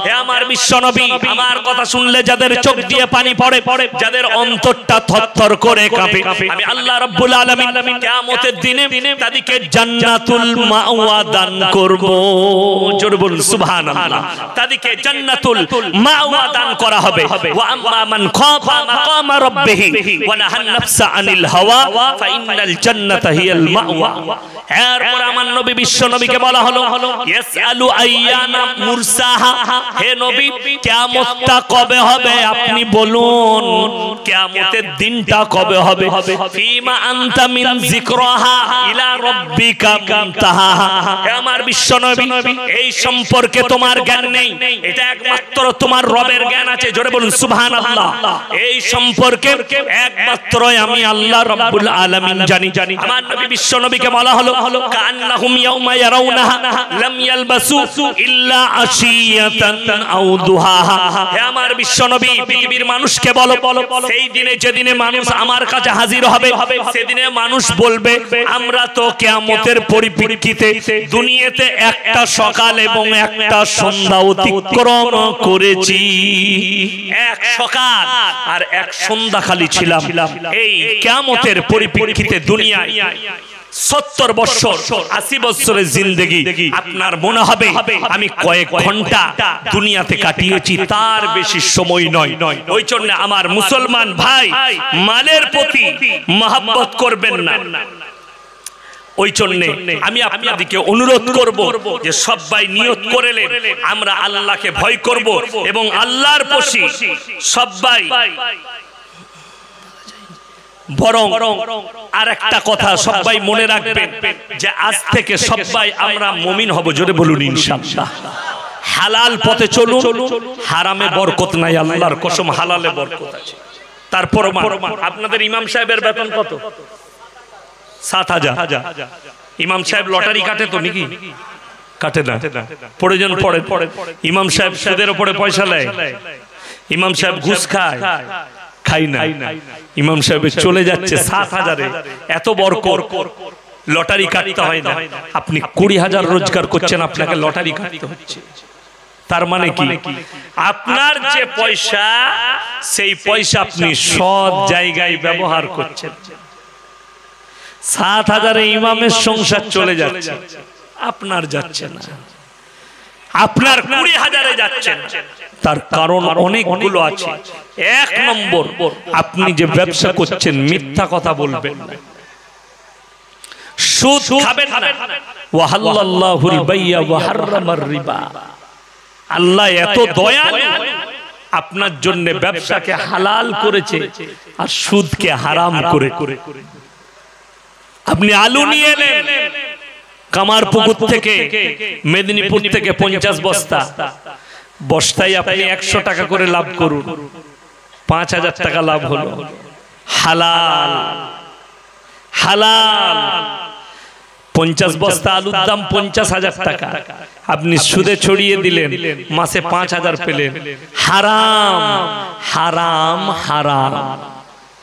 [SPEAKER 1] হে আমার বিশ্বনবী, আমার কথা শুনলে যাদের চোখ দিয়ে পানি পড়ে, যাদের অন্তরটা থরথর করে কাঁপে, আমি আল্লাহ রাব্বুল আলামিন কিয়ামতের দিনে তাদেরকে জান্নাতুল মাওয়া দান করব। জোরে বলুন সুবহানাল্লাহ। তাদেরকে জান্নাতুল মাওয়া দান করা হবে। ওয়া আম্মা মান খাফা মাকামা রাব্বিহি ওয়া নাহান নাফসা আনিল হাওয়া ফা ইন্নাল জান্নাতা হিয়াল মাওয়া। এরপর আমার নবী বিশ্ব নবীকে বলা হলো ইয়াসআলু আইয়ানা মুরসাহা, হে নবী কিয়ামতটা কবে হবে আপনি বলুন, কিয়ামতের দিনটা কবে হবে। ফিমা আনতা মিন যিকরাহা ইলা রাব্বিকা মুনতাহাহা, হে আমার বিশ্ব নবী এই সম্পর্কে তোমার জ্ঞান নেই, এটা একমাত্র তোমার রবের জ্ঞান আছে। জোরে বলুন সুবহানাল্লাহ। এই সম্পর্কে একমাত্র আমি আল্লাহ রাব্বুল আলামিন জানি। আমার নবী বিশ্ব নবীকে বলা হলো কান্নাহুম ইয়াউমা ইয়ারাউনাহা লাম ইয়ালবাসু ইল্লা আশিয়াতান আও দুহাহা, হে আমার বিশ্ব নবী পৃথিবীর মানুষকে বলো সেই দিনে যেদিনে মানুষ আমার কাছে হাজির হবে, সেদিনে মানুষ বলবে আমরা তো কিয়ামতের পরিপ্রেক্ষিতে দুনিয়াতে একটা সকাল এবং একটা সন্ধ্যা অতিক্রম করেছি। এক সকাল আর এক সন্ধ্যা খালি ছিলাম। এই কিয়ামতের পরিপ্রেক্ষিতে দুনিয়ায় 70 বছর 80 বছরের জিন্দেগি আপনার মনে হবে আমি কয়েক ঘন্টা দুনিয়াতে কাটিয়েছি, তার বেশি সময় নয়। ওই জন্য আমার মুসলমান ভাই মালের প্রতি মহব্বত করবেন না। ওই জন্য আমি আপনাদেরকে অনুরোধ করব যে সবাই নিয়ত করলেন আমরা আল্লাহকে ভয় করব এবং আল্লাহর প্রতি সবাই। বরং আর একটা কথা সবাই মনে রাখবেন যে আজ থেকে সবাই আমরা মুমিন হব। জোরে বলুন ইনশাআল্লাহ। হালাল পথে চলুন, হারামে বরকত নাই, আল্লাহর কসম হালালে বরকত আছে। তারপর আপনাদের ইমাম সাহেবের বেতন কত? 7,000। ইমাম সাহেব লটারি কাটে তো নাকি? কাটে না, প্রয়োজন পড়ে। ইমাম সাহেব সুদের উপরে পয়সা নেয়, ইমাম সাহেব ঘুষ খায়, খাই না। ইমাম সাহেব চলে যাচ্ছে 7,000-এ, এত বরকত, লটারি কাটতে হয় না। আপনি 20,000 রোজগার করছেন, আপনাকে লটারি কাটতে হচ্ছে। তার মানে কি আপনার যে পয়সা সেই পয়সা আপনি সৎ জায়গায় ব্যবহার করছেন। 7,000-এ ইমামের সংসার চলে যাচ্ছে, আপনার যাচ্ছে না। আপনার 20,000-এ যাচ্ছে না, তার কারণ অনেকগুলো আছে। 1 নম্বর, আপনি যে ব্যবসা করছেন মিথ্যা কথা বলবেন না, সুদ খাবেন না। ওয়া হালাল্লাহুল বাইয়া ওয়া হারামার রিবা। আল্লাহ এত দয়ালু, আপনার জন্য ব্যবসাকে হালাল করেছে আর সুদকে হারাম করে। আপনি আলু নিয়ে এলেন কামারপুকুর থেকে, মেদিনীপুর থেকে 50 বস্তা, বস্তায় আপনি 100 টাকা করে লাভ করুন, 5,000 টাকা লাভ হলো। হালাল হালাল। 50 বস্তা আলুর দাম 50,000 টাকা, আপনি সুদে ছড়িয়ে দিলেন, মাসে 5,000 পেলেন। হারাম হারাম হারাম,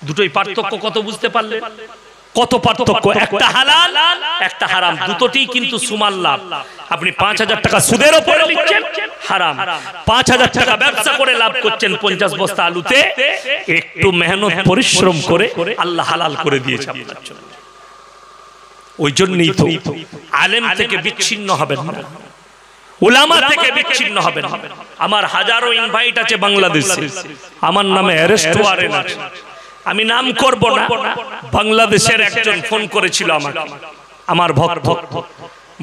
[SPEAKER 1] দুটোই পার্থক্য কত বুঝতে পারলেন? কত পার্থক্য, একটা হালাল একটা হারাম, দুটোতেই কিন্তু সমান লাভ। আপনি 5,000 টাকা সুদের উপরে নিচ্ছেন, হারাম। 5,000 টাকা ব্যবসা করে লাভ করছেন 50 বস্তা আলুতে। একটু মেহনত পরিশ্রম করে আল্লাহ হালাল করে দিয়েছে আপনার জন্য। ওই জন্যই তো আলেম থেকে বিচ্ছিন্ন হবেন না, উলামা থেকে বিচ্ছিন্ন হবেন। আমার হাজারো ইনভাইট আছে বাংলাদেশে, আমার নামে অ্যারেস্ট ওয়ারেন্ট আছে, আমি নাম করব না। বাংলাদেশের একজন ফোন করেছিল আমাকে, আমার ভক্ত,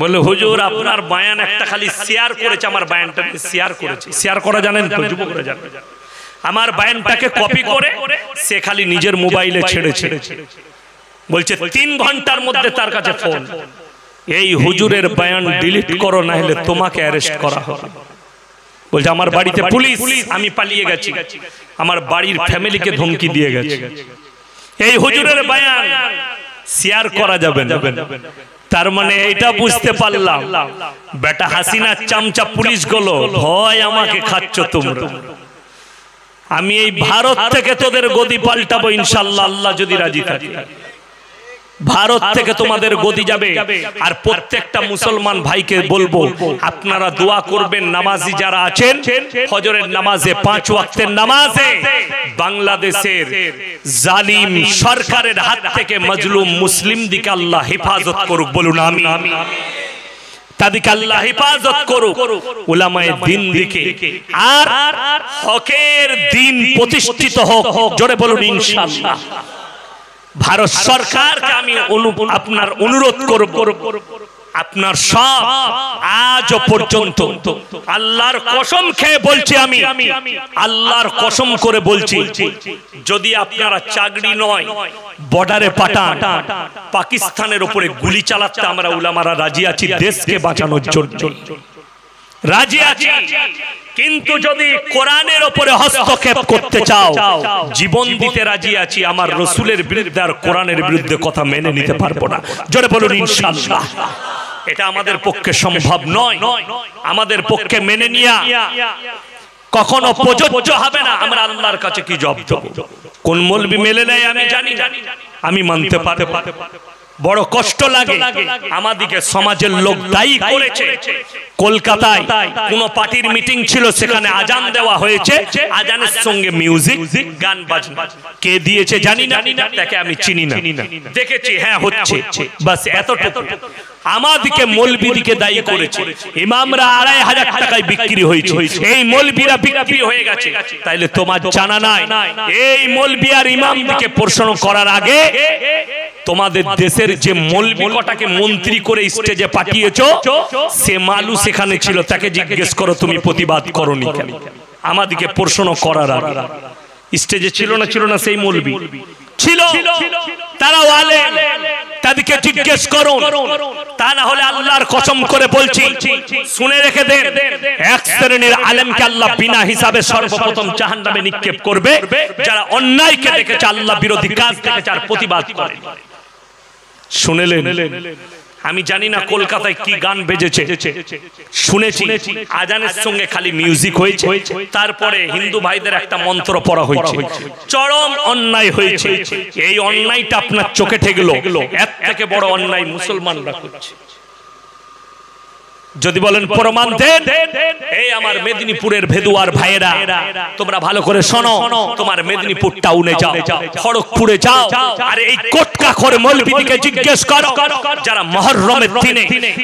[SPEAKER 1] বলে হুজুর আপনার বয়ান একটা খালি শেয়ার করেছে, আমার বয়ানটা শেয়ার করেছে। শেয়ার করা জানেন তো, যুবকরা জানেন। আমার বয়ানটাকে কপি করে সে খালি নিজের মোবাইলে ছেড়েছে। বলছে 3 ঘন্টার মধ্যে তার কাছে ফোন, এই হুজুরের বয়ান ডিলিট করো না হলে তোমাকে অ্যারেস্ট করা হবে। বলছে আমার বাড়িতে পুলিশ, আমি পালিয়ে গেছি, আমার বাড়ির ফ্যামিলিকে ধমকি দিয়ে গেছে। এই হুজুরের বয়ান শেয়ার করা যাবে না। তার মানে এটা বুঝতে পারলাম বেটা হাসিনা চামচা পুলিশ গুলো ভয় আমাকে খাচ্ছ তোমরা। আমি এই ভারত থেকে তোদের গদি পাল্টাবো ইনশাআল্লাহ, আল্লাহ যদি রাজি থাকে। ভারত থেকে তোমাদের গদি যাবে। আর প্রত্যেকটা মুসলমান ভাইকে বলবো, আপনারা দোয়া করবেন নামাজি যারা আছেন, ফজরের নামাজে 5 ওয়াক্তের নামাজে বাংলাদেশের জালিম সরকারের হাত থেকে মজলুম মুসলিম দিকে আল্লাহ হেফাজত করুক। বলুন আমিন। তাদেরকে আল্লাহ হেফাজত করুক, উলামায়ে দ্বীন দিকে, আর হকের দ্বীন প্রতিষ্ঠিত হোক। জোরে বলুন ইনশাআল্লাহ। ভারত সরকারকে আমি আপনার অনুরোধ করব, আপনার সব আজ পর্যন্ত আল্লাহর কসম খেয়ে বলছি, আমি আল্লাহর কসম করে বলছি, যদি আপনারা চাকরি নয় বর্ডারে পাঠান, পাকিস্তানের উপরে গুলি চালাতে আমরা উলামারা রাজি আছি, দেশকে বাঁচানোর জন্য রাজি আছি। কিন্তু যদি কোরআনের উপরে হস্তক্ষেপ করতে চাও, জীবন দিতে রাজি আছি। আমার রাসূলের বিরুদ্ধে আর কোরআনের বিরুদ্ধে কথা মেনে নিতে পারবো না। জোরে বলুন ইনশাআল্লাহ। এটা আমাদের পক্ষে সম্ভব নয়, আমাদের পক্ষে মেনে নিয়া কখনো প্রযোজ্য হবে না। আমরা আল্লাহর কাছে কি জবাব দেব? কোন মৌলবি মেলে নেয় আমি জানি না, আমি মানতে পারি, বড় কষ্ট লাগে। আমাদিকে সমাজের লোক দায়ী করেছে। কলকাতায় কোন পার্টির মিটিং ছিল, সেখানে আজান দেওয়া হয়েছে, আজানের সঙ্গে মিউজিক, গান বাজনা। কে দিয়েছে জানি না, তাকে আমি চিনি না, দেখেছি হ্যাঁ হচ্ছে, বাস এতটুকু। আমাদিকে মৌলবীদিকে দায়ী করেছে। ইমামরা ২৫০০ টাকায় বিক্রি হয়েছে, এই মৌলবীরা বিক্রি হয়ে গেছে। তাইলে তোমার জানা নাই, এই মৌলবী আর ইমামদিকে প্রশ্ন করার আগে তোমাদের দেশের যে মৌলবী কটাকে মন্ত্রী করে স্টেজে পাঠিয়েছো, সে মালু সেখানে ছিল, তাকে জিজ্ঞেস করো তুমি প্রতিবাদ করোনি কেন? আমাদিকে প্রশ্ন করার আগে স্টেজে ছিল না, ছিল না সেই মৌলবী ছিল, তারাও আলেম, তাদেরকে জিজ্ঞেস করুন। তা না হলে আল্লাহর কসম করে বলছি, শুনে রেখে দেন, এক শ্রেণীর আলেমকে আল্লাহ বিনা হিসাবে সর্বপ্রথম জাহান্নামে নিক্ষেপ করবে, যারা অন্যায়কে দেখেছে, আল্লাহ বিরোধী কাজ দেখেছে আর প্রতিবাদ করে। শুনেলেন? আমি জানি না কলকাতায় কি গান বেজেছে, শুনেছি আজানের সঙ্গে খালি মিউজিক হয়েছে, তারপরে হিন্দু ভাইদের একটা মন্ত্র পড়া হয়েছে। চরম অন্যায় হয়েছে। এই অন্যায়টা আপনার চোখে ঠেকলো, এর থেকে বড় অন্যায় মুসলমানরা করছে। যদি বলেন প্রমাণ দেন, এই আমার মেদিনীপুরের ভেদুয়ার ভাইয়েরা, তোমরা ভালো করে শোনো, তোমার মেদিনীপুর টাউনে যাও, খড়গপুরে যাও, আর এই কোটকা করে মৌলবীদিকে জিজ্ঞেস করো, যারা মুহররমের দিনে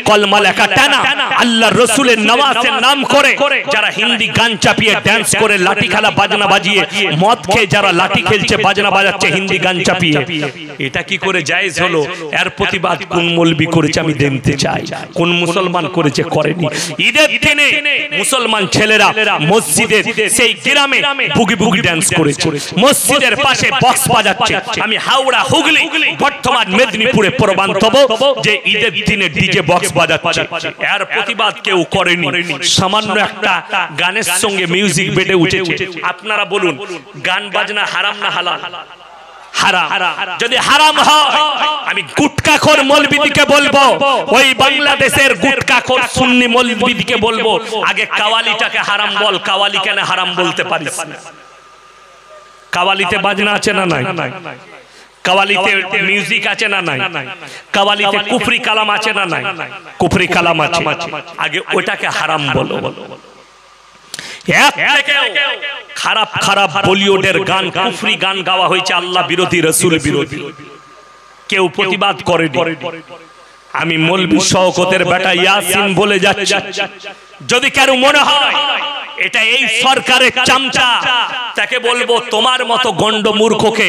[SPEAKER 1] কলমা লেখা টানা, আল্লাহর রাসূলের নামাজের নাম করে যারা হিন্দি গান চাপিয়ে ড্যান্স করে, লাঠি খেলা বাজনা বাজিয়ে, মদ খেয়ে যারা লাঠি খেলছে, বাজনা বাজাচ্ছে হিন্দি গান চাপিয়ে, এটা কি করে জায়েজ হলো? এর প্রতিবাদ কোন মৌলবী করেছে আমি দেখতে চাই, কোন মুসলমান করেছে? করেনি। ঈদের দিনে মুসলমান ছেলেরা মসজিদের সেই গ্রামে বুগি বুগি ডান্স করেছে, মসজিদের পাশে বক্স বাজাচ্ছে। আমি হাওড়া, হুগলি, বর্তমান মেদিনীপুরে প্রমাণ দেব যে ঈদের দিনে ডিজে বক্স বাজাচ্ছে, এর প্রতিবাদ কেউ করেনি। সামান্য একটা গানের সঙ্গে মিউজিক বেটে উঠেছে। আপনারা বলুন, গান বাজনা হারাম না হালাল? হারাম। যদি হারাম হয়, আমি গুটকাখোর মৌলবীদিকে বলবো, ওই বাংলাদেশের গুটকাখোর সুন্নি মৌলবীদিকে বলবো, আগে কাওয়ালিটাকে হারাম বল। কাওয়ালি কেন হারাম বলতে পারিস না? কাওয়ালিতে বাজনা আছে না নাই? কাওয়ালিতে মিউজিক আছে না নাই? কাওয়ালিতে কুফরি কালাম আছে না নাই? কুফরি কালাম আছে, আগে ওটাকে হারাম বলো। খারাপ খারাপ বলিউডের গান, কুফরি গান গাওয়া হয়েছে, আল্লাহ বিরোধী, রাসূল বিরোধী, কেউ প্রতিবাদ করেনি। আমি মৌলভী শওকতের বেটা ইয়াসিন বলে যাচ্ছি, যদি কারো মনে হয় এটা এই সরকারের চামচা, তাকে বলবো তোমার মতো গন্ড মূর্খকে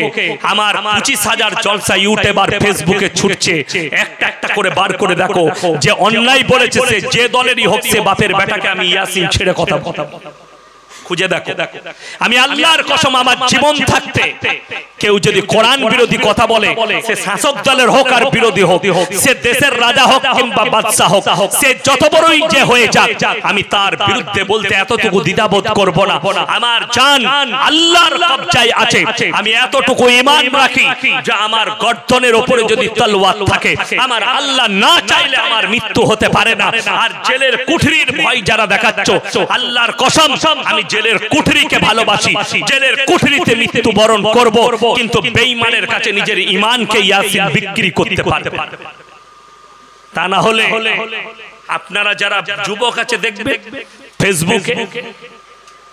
[SPEAKER 1] আমার ২৫,০০০ জলসা ইউটিউব আর ফেসবুকে ছুটছে, একটা একটা করে বার করে দেখো, যে অন্যায় বলেছে সে যে দলেরই হোক, সে বাপের বেটাকে আমি ইয়াসিন ছেড়ে কথা খুঁজে দেখো। আমি আল্লাহর কসম, আমার জীবন থাকতে কেউ যদি কোরআন বিরোধী কথা বলে, সে শাসক দলের হোক আর বিরোধী হোক, সে দেশের রাজা হোক কিংবা বাদশা হোক, সে যত বড়ই যে হয়ে যাক, আমি তার বিরুদ্ধে বলতে এতটুকু দ্বিধাবোধ করব না। আমার জান আল্লাহর কবজায় আছে, আমি এতটুকু ঈমান রাখি যে আমার গর্দনের উপরে যদি তলোয়ার থাকে, আমার আল্লাহ না চাইলে আমার মৃত্যু হতে পারে না। আর জেলের কুঠরির ভয় যারা দেখাচ্ছ, আল্লাহর কসম আমি জেলের কুঠরিকে ভালোবাসি, জেলের কুঠরিতে মৃত্যুবরণ করব, কিন্তু বেঈমানের কাছে নিজের ঈমানকে ইয়াসিন বিক্রি করতে পারবে না। তা না হলে আপনারা যারা যুবক আছে দেখবেন ফেসবুকে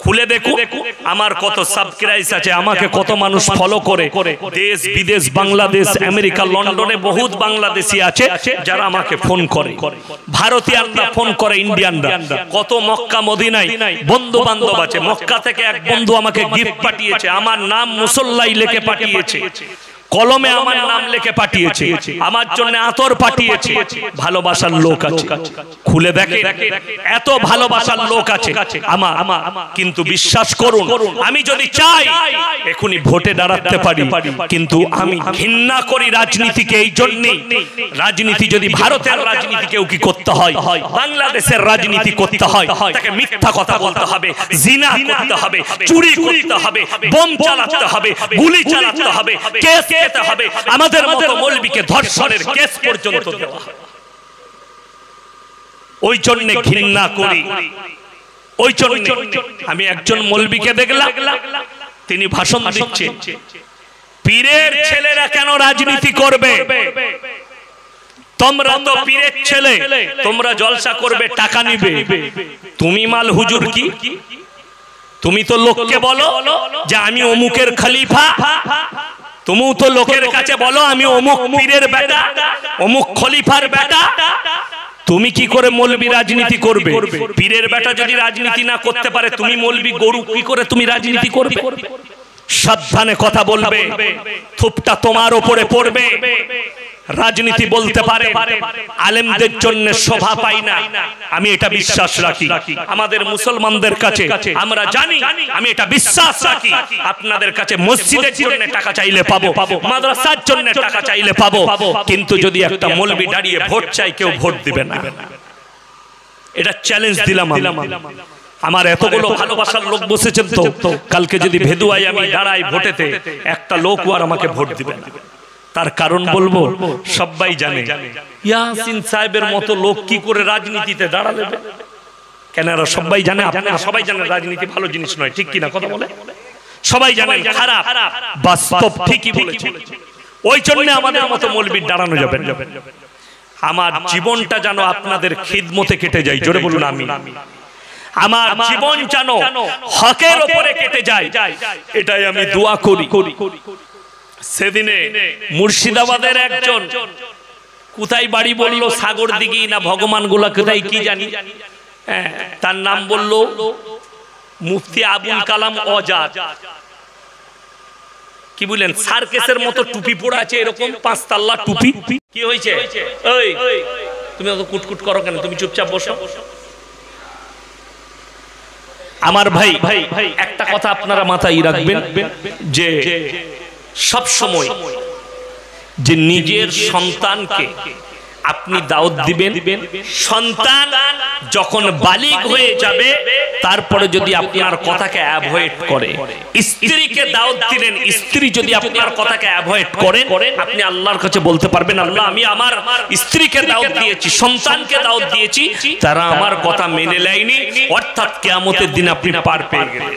[SPEAKER 1] খুলে দেখো আমার কত সাবস্ক্রাইব আছে, আমাকে কত মানুষ ফলো করে, দেশ বিদেশ বাংলাদেশ আমেরিকা লন্ডনে বহুত বাংলাদেশি আছে যারা আমাকে ফোন করে, ভারতীয়রা ফোন করে, ইন্ডিয়ানরা, কত মক্কা মদিনায় বন্ধু বান্ধব আছে। মক্কা থেকে এক বন্ধু আমাকে গিফট পাঠিয়েছে, আমার নাম মুসল্লাই লিখে পাঠিয়েছে, কলমে আমার নাম লিখে পাঠিয়েছে, আমার জন্য আতর পাঠিয়েছে। ভালোবাসার লোক আছে, খুলে দেখে এত ভালোবাসার লোক আছে আমার। কিন্তু বিশ্বাস করুন, আমি যদি চাই এখনই ভোটে দাঁড়াতে পারি, কিন্তু আমি ঘৃণা করি রাজনীতিকে। এই জন্যই রাজনীতি যদি ভারতের রাজনীতি কেউ কি করতে হয়, বাংলাদেশের রাজনীতি করতে হয়, তাকে মিথ্যা কথা বলতে হবে, জিনা করতে হবে, চুরি করতে হবে, বোম চালাতে হবে, গুলি চালাতে হবে, কেস খেতে হবে, আমাদের মতো মৌলবীকে ধর্ষণের কেস পর্যন্ত দেওয়া হয়। ওই জন্য ঘৃণা করি। ওই জন্য আমি একজন মৌলবীকে দেখলাম, তিনি ভাষণ দিচ্ছেন, পীরের ছেলেরা কেন রাজনীতি করবে? তোমরা তো পীরের ছেলে, তোমরা জলসা করবে, টাকা নিবে, তুমি মাল হুজুর কি? তুমি তো লোককে বলো যে আমি অমুকের খলিফা, তুমিও তো লোকের কাছে বলো আমি অমুক পীরের বেটা, অমুক খলিফার বেটা। তুমি কি করে মৌলবী রাজনীতি করবে? পীরের বেটা যদি রাজনীতি না করতে পারে, তুমি মৌলবী গরু কি করে তুমি রাজনীতি করবে? সাবধানে কথা বলবে, থুপটা তোমার উপরে পড়বে। রাজনীতি বলতে পারে, আলেমদের জন্য শোভা পাই না, আমি এটা বিশ্বাস রাখি। আমাদের মুসলমানদের কাছে আমরা জানি, আমি এটা বিশ্বাস রাখি, আপনাদের কাছে মসজিদের জন্য টাকা চাইলে পাবো, মাদ্রাসার জন্য টাকা চাইলে পাবো, কিন্তু যদি একটা মৌলবী দাঁড়িয়ে ভোট চাই, কেউ ভোট দিবে না। এটা চ্যালেঞ্জ দিলাম। আমার এতগুলো ভালোবাসার লোক বসেছেন, তো কালকে যদি ভেদুয়ায় আমি দাঁড়াই ভোটেতে, একটা লোক আর আমাকে ভোট দিবে না। তার কারণ বলবো, সবাই জানে ইয়াসিন সাহেবের মতো লোক কি করে রাজনীতিতে দাঁড়াবে। কেন সবাই জানে, আপনারা সবাই জানেন রাজনীতি ভালো জিনিস নয়, ঠিক কিনা কথা বলে? সবাই জানেন খারাপ, বাস্তব ঠিকই বলেছে। ওই জন্য আমাদের মতো মৌলবীর দাঁড়ানো যাবে না। আমার জীবনটা যেন আপনাদের খিদমতে কেটে যায়, জোরে বলুন আমি। আমার জীবন যেন হকের উপরে কেটে যায়, এটাই আমি দোয়া করি। সেদিনে মুর্শিদাবাদের একজন, কোথায় বাড়ি বললো, সাগর দিঘি না ভগবান গোলা কোথায় কি জানি, তার নাম বললো মুফতি আবুল কালাম আজাদ। কি বললেন, সার্কেসের মতো টুপি পড়ে আছে, এরকম 5 তাল্লা টুপি। কি হয়েছে? ওই তুমি অত কুটকুট করো কেন? তুমি চুপচাপ বসো। আমার ভাই, একটা কথা আপনারা মাথায় রাখবেন, যে সব সময় যে নিজের সন্তানকে আপনি দাওয়াত দিবেন, সন্তান যখন বালিগ হয়ে যাবে তারপরে যদি আপনার কথাকে অ্যাভয়েড করে, স্ত্রীকে দাওয়াত দিলেন, স্ত্রী যদি আপনার কথাকে অ্যাভয়েড করেন, আপনি আল্লাহর কাছে বলতে পারবেন, আল্লাহ আমি আমার স্ত্রীকে দাওয়াত দিয়েছি, সন্তানকে দাওয়াত দিয়েছি, তারা আমার কথা মেনে নেয়নি, অর্থাৎ কিয়ামতের দিন আপনি পার পেয়ে গেলেন।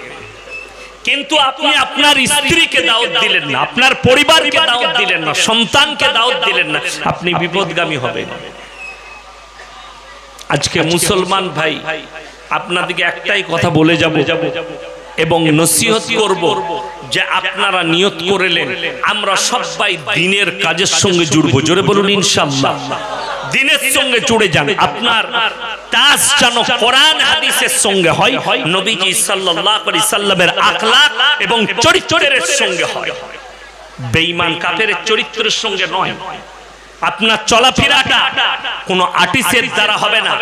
[SPEAKER 1] কিন্তু আপনি আপনার স্ত্রীকে দাওয়াত দিলেন না, আপনার পরিবারকে দাওয়াত দিলেন না, সন্তানকে দাওয়াত দিলেন না, আপনি বিপদগামী হবেন। আজকে মুসলমান ভাই, আপনাদেরকে একটাই কথা বলে যাব এবং নসিহত করব, যে আপনারা নিয়ত করলেন আমরা সবাই দ্বীনের কাজের সঙ্গে জুড়ব, জোরে বলুন ইনশাআল্লাহ। দ্বীনের সঙ্গে জুড়ে যান, আপনার টাচ যেন কোরআন হাদিসের সঙ্গে হয়, নবীজি সাল্লাল্লাহু আলাইহি সাল্লামের আখলাক এবং চরিত্রের সঙ্গে হয়, বেঈমান কাফেরের চরিত্রের সঙ্গে নয়। আপনার চলাফেরাটা কোনো আর্টিস্টের দ্বারা হবে না,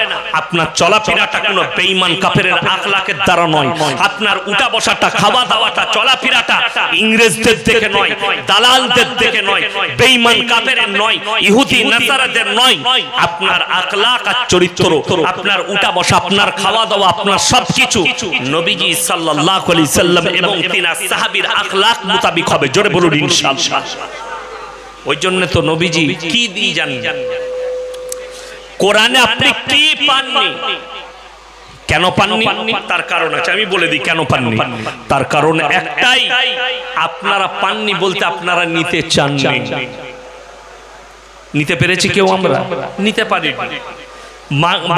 [SPEAKER 1] আপনার চলাফেরাটা কোনো বেঈমান কাফেরের আখলাকের দ্বারা নয়, আপনার উঠা বসাটা, খাওয়া দাওয়াটা, চলাফেরাটা ইংরেজদের দেখে নয়, দালালদের দেখে নয়, বেঈমান কাফেরের নয়, ইহুদি নাসারাদের নয়। আপনার আখলাক আর চরিত্র, আপনার উঠা বসা, আপনার খাওয়া দাওয়া, আপনার সবকিছু নবীজি সাল্লাল্লাহু আলাইহি সাল্লাম এবং তিনার সাহাবীর আখলাক মোতাবেক হবে, জোরে বলুন ইনশাআল্লাহ। ওই জন্য তো নবীজি কি দিয়ে জানেন, কোরআনে আপনি কি পাননি, কেন পাননি তার কারণ আছে, আমি বলে দিই কেন পাননি। তার কারণ একটাই, আপনারা পাননি বলতে আপনারা নিতে চাননি। নিতে পেরেছি কেউ? আমরা নিতে পারি।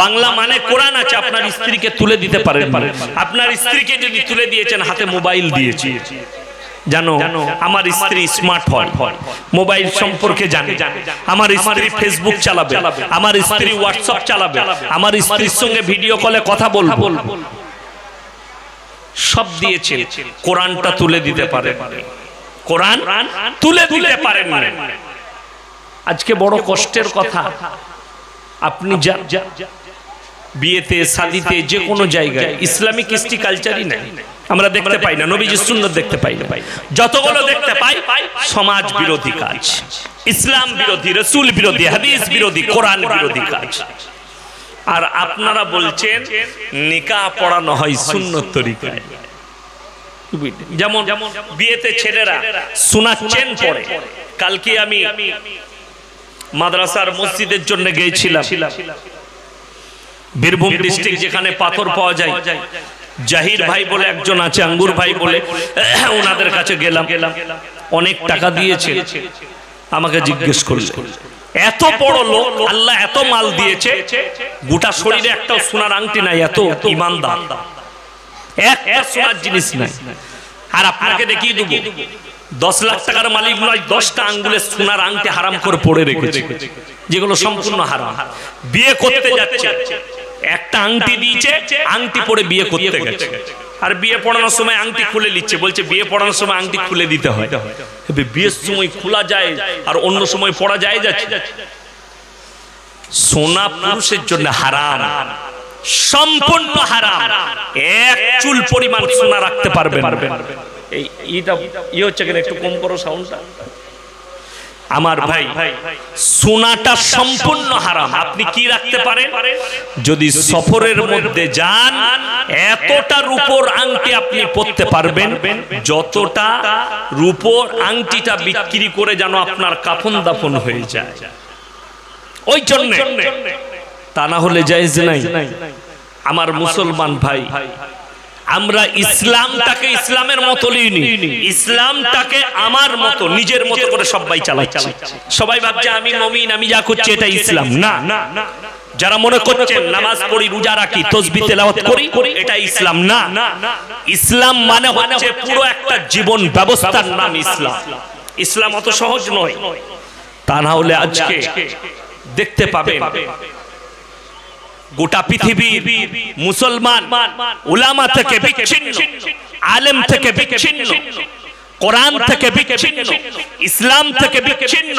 [SPEAKER 1] বাংলা মানে কোরআন আছে, আপনার স্ত্রীকে তুলে দিতে পারেন। আপনার স্ত্রীকে যদি তুলে দিয়েছেন, হাতে মোবাইল দিয়েছি, জানো আমার স্ত্রী স্মার্ট হয়, মোবাইল সম্পর্কে জানে, আমার স্ত্রী ফেসবুক চালাবে, আমার স্ত্রী হোয়াটসঅ্যাপ চালাবে, আমার স্ত্রীর সঙ্গে ভিডিও কলে কথা বলবো, সব দিয়েছে। কোরআনটা তুলে দিতে পারে, কোরআন তুলে দিতে পারেন। আজকে বড় কষ্টের কথা, আপনি বিয়েতে শাদিতে যে কোনো জায়গায় ইসলামিক কৃষ্টি কালচারই নাই, আমরা দেখতে পাই না, নবীজির সুন্নাত দেখতে পাই না। যতগুলো দেখতে পাই সমাজ বিরোধী কাজ, ইসলাম বিরোধী, রাসূল বিরোধী, হাদিস বিরোধী, কোরআন বিরোধী কাজ। আর আপনারা বলছেন নিকাহ পড়ানো হয় সুন্নত তরিকায়। যেমন বিয়েতে ছেলেরা সোনার চেন পরে। কালকে আমি মাদ্রাসার মসজিদের জন্য গিয়েছিলাম, বীরভূম ডিস্ট্রিক্ট, যেখানে পাথর পাওয়া যায়। জাহির ভাই বলে একজন আছে, আঙ্গুর ভাই বলে, ওনাদের কাছে গেলাম, অনেক টাকা দিয়েছে। আমাকে জিজ্ঞেস করল, এত বড় লোক, আল্লাহ এত মাল দিয়েছে, গোটা শরীরে একটা সোনার আংটি নাই, এত ইমানদার, একটা সোনার জিনিস নাই। আর আপনাকে দেখিয়ে দেবো 10 লাখ টাকার মালিক নয়, 10টা আঙ্গুলের সোনার আংটি হারাম করে পড়ে রেখেছে, যেগুলো সম্পূর্ণ হারাম। বিয়ে করতে যাচ্ছে, একটা আংটি দিয়েছে, আংটি পরে বিয়ে করতে গেছে। আর বিয়ে পড়ানোর সময় আংটি খুলে নিচ্ছে, বলছে বিয়ে পড়ানোর সময় আংটি খুলে দিতে হয়। বিয়ের সময় খোলা যায় আর অন্য সময় পড়া যায় যাচ্ছে। সোনা পুরুষের জন্য হারাম, সম্পূর্ণ হারাম। এক চুল পরিমাণ সোনা রাখতে পারবে না। একটু কম করো সাউন্ডটা। আমার ভাই, সোনাটা সম্পূর্ণ হারাম। আপনি কি রাখতে পারেন? যদি সফরের মধ্যে যান, এতটা রূপোর আংটি আপনি পরতে পারবেন, যতটা রূপোর আংটিটা বিক্রি করে যেন আপনার কাফন দাফন হয়ে যায়। ওই জন্য, তা না হলে জায়েজ নাই। আমার মুসলমান ভাই, আমরা ইসলামটাকে ইসলামের মতো নিইনি, ইসলামটাকে আমার মতো, নিজের মতো করে সবাই চালাচ্ছি। সবাই ভাবছে আমি মুমিন, আমি যা করছি এটা ইসলাম। না, যারা মনে করছেন নামাজ পড়ি, রোজা রাখি, তাসবিহ তেলাওয়াত করি, এটা ইসলাম না। ইসলাম মানে হচ্ছে পুরো একটা জীবন ব্যবস্থার নাম ইসলাম। ইসলাম অত সহজ নয়। তা না হলে আজকে দেখতে পাবেন গোটা পৃথিবীর মুসলমান উলামা থেকে বিচ্ছিন্ন, আলেম থেকে বিচ্ছিন্ন, কোরআন থেকে বিচ্ছিন্ন, ইসলাম থেকে বিচ্ছিন্ন।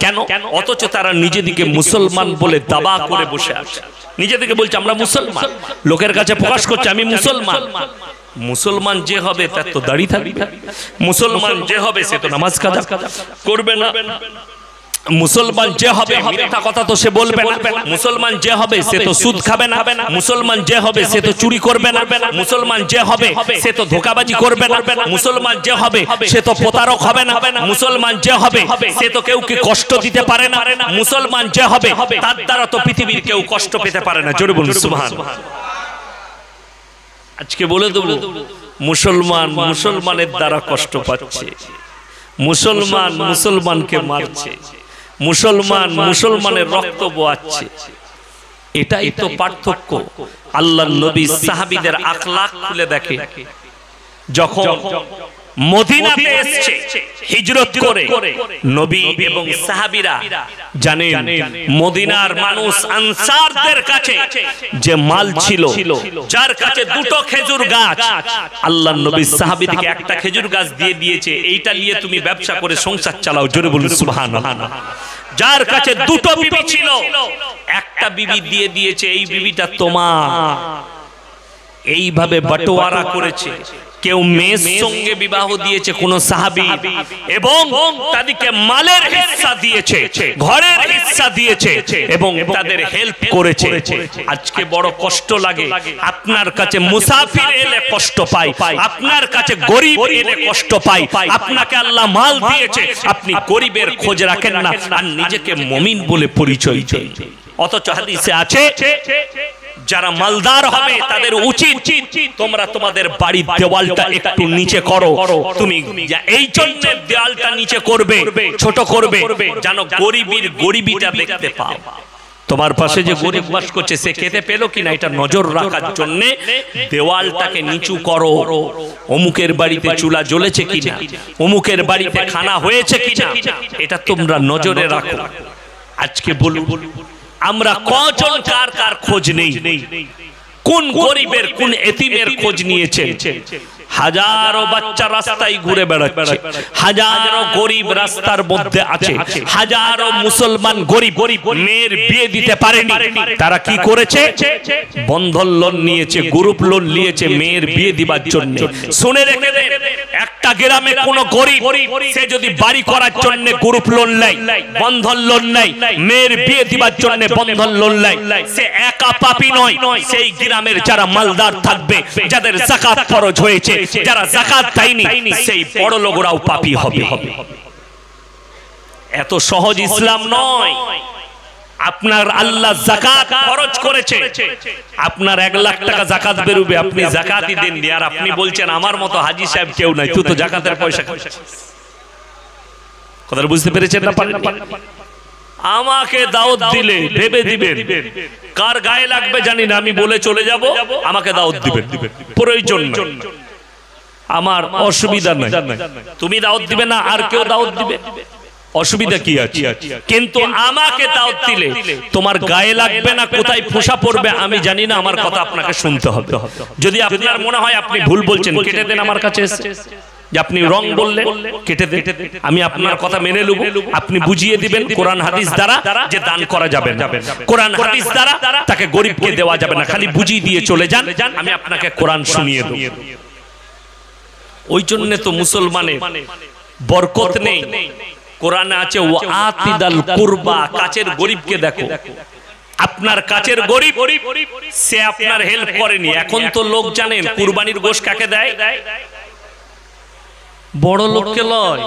[SPEAKER 1] কেন? অথচ তারা নিজেদিকে মুসলমান বলে দাবা করে বসে আছে, নিজেদিকে বলছে আমরা মুসলমান, লোকের কাছে প্রকাশ করছে আমি মুসলমান। মুসলমান যে হবে তার তো দাড়ি থাকবে, মুসলমান যে হবে সে তো নামাজ কাজা করবে না, মুসলমান যে হবে মিথ্যা কথা তো সে বলবে না, মুসলমান যে হবে সে তো সুদ খাবে না, মুসলমান যে হবে সে তো চুরি করবে না, মুসলমান যে হবে সে তো ধোঁকাবাজি করবে না, মুসলমান যে হবে সে তো প্রতারক হবে না, মুসলমান যে হবে সে তো কেউকে কষ্ট দিতে পারে না, মুসলমান যে হবে তার দ্বারা তো পৃথিবীর কেউ কষ্ট পেতে পারে না। জোরে বলুন সুবহানাল্লাহ। আজকে বলে দেব, মুসলমান মুসলমানের দ্বারা কষ্ট পাচ্ছে, মুসলমান মুসলমানকে মারছে, মুসলমান মুসলমানের রক্ত বোয়াচ্ছে। এটাই তো পার্থক্য। আল্লাহর নবী সাহাবীদের আখলাক খুলে দেখে, যখন মদিনাতে এসেছে হিজরত করে, নবী এবং সাহাবীরা জানেন মদিনার মানুষ আনসারদের কাছে যে মাল ছিল, যার কাছে দুটো খেজুর গাছ, আল্লাহর নবী সাহাবীদেরকে একটা খেজুর গাছ দিয়ে দিয়েছে, এইটা নিয়ে তুমি ব্যবসা করে সংসার চালাও। জোরে বলুন সুবহানাল্লাহ। যার কাছে দুটো বিবি ছিল, একটা বিবি দিয়ে দিয়েছে, এই বিবিটা তোমার। এইভাবে বাটোয়ারা করেছে। কেউ মেয়ের সঙ্গে বিবাহ দিয়েছে কোন সাহাবী, এবং তাদেরকে মালের হিস্সা দিয়েছে, ঘরের হিস্সা দিয়েছে, এবং তাদের হেল্প করেছে। আজকে বড় কষ্ট লাগে, আপনার কাছে মুসাফির এলে কষ্ট পায়, আপনার কাছে গরিব এলে কষ্ট পায়। আপনাকে আল্লাহ মাল দিয়েছে, আপনি গরিবের খোঁজ রাখেন না, আর নিজেকে মুমিন বলে পরিচয় দেন। অথচ হাদিসে আছে যারা মালদার হবে তাদের উচিত তোমরা তোমাদের বাড়ির দেওয়ালটা একটু নিচে করো। তুমি এই জন্য দেওয়ালটা নিচে করবে, ছোট করবে, যেন গরিবিটা দেখতে পাও। তোমার পাশে যে গরিব বাস করছে সে খেতে পেল কিনা এটা নজর রাখার জন্য দেওয়ালটাকে নিচু করো। অমুকের বাড়িতে চুলা জ্বলেছে কিনা, অমুকের বাড়িতে খানা হয়েছে কিনা, এটা তোমরা নজরে রাখো। আজকে বলুন আমরা কজন কার কার খোঁজ নেই? কোন গরিবের কোন এতিমের খোঁজ নিয়েছেন? হাজারো বাচ্চা রাস্তায় ঘুরে বেড়াচ্ছে, হাজারো গরিব রাস্তার মধ্যে আছে, হাজারো মুসলমান গরিব মেয়ের বিয়ে দিতে পারেনি। তারা কি করেছে? বন্ধন লোন নিয়েছে, গ্রুপ লোন নিয়েছে মেয়ের বিয়ে দিবার জন্য। শুনে রেখে দেন, একটা গ্রামে কোন গরিব সে যদি বাড়ি করার জন্য গ্রুপ লোন নেয়, বন্ধন লোন নেয়, মেয়ের বিয়ে দিবার জন্য বন্ধন লোন নেয়, সে একা পাপী নয়। সেই গ্রামের যারা মালদার থাকবে, যাদের যাকাত ফরজ হয়েছে, যারা যাকাত দেয়নি, সেই বড় লোকরাও পাপী হবে। এত সহজ ইসলাম নয়। আপনার আল্লাহ যাকাত ফরজ করেছে, আপনার 1 লাখ টাকা যাকাত বেরোবে, আপনি যাকাতই দেননি, আর আপনি বলছেন আমার মতো হাজী সাহেব কেউ নাই, তুই তো যাকাতের পয়সা খাচ্ছিস। কথা বুঝতে পেরেছেন না? আমাকে দাওয়াত দিলে ভেবে দিবেন, কার গায়ে লাগবে জানি না, আমি বলে চলে যাব, আমাকে দাওয়াত দিবেন, প্রয়োজন নাই, আমার অসুবিধা নাই। তুমি দাওয়াত দিবে না, আর কেউ দাওয়াত দিবে, অসুবিধা কি আছে? কিন্তু আমাকে দাওয়াত দিলে তোমার গায়ে লাগবে না, কোথায় ফোঁসা পড়বে আমি জানি না, আমার কথা আপনাকে শুনতে হবে। যদি আপনার মনে হয় আপনি ভুল বলছেন, কেটে দেন আমার কাছে এসে, যে আপনি রং বললেন, কেটে দেন, আমি আপনার কথা মেনে নেব। আপনি বুঝিয়ে দিবেন কোরআন হাদিস দ্বারা যে দান করা যাবে না, কোরআন হাদিস দ্বারা তাকে গরিবকে দেওয়া যাবে না, খালি বুঝিয়ে দিয়ে চলে যান, আমি আপনাকে কোরআন শুনিয়ে দেব। ওই জন্য তো মুসলমানের বরকত নেই। কোরআনে আছে ওয়াতিদাল কুরবা, কাছের গরিবকে দেখো। আপনার কাছের গরিব সে আপনার হেল্প করেনি। এখন তো লোক জানেন কুরবানির গোশত কাকে দেয়? বড় লোককে লয়,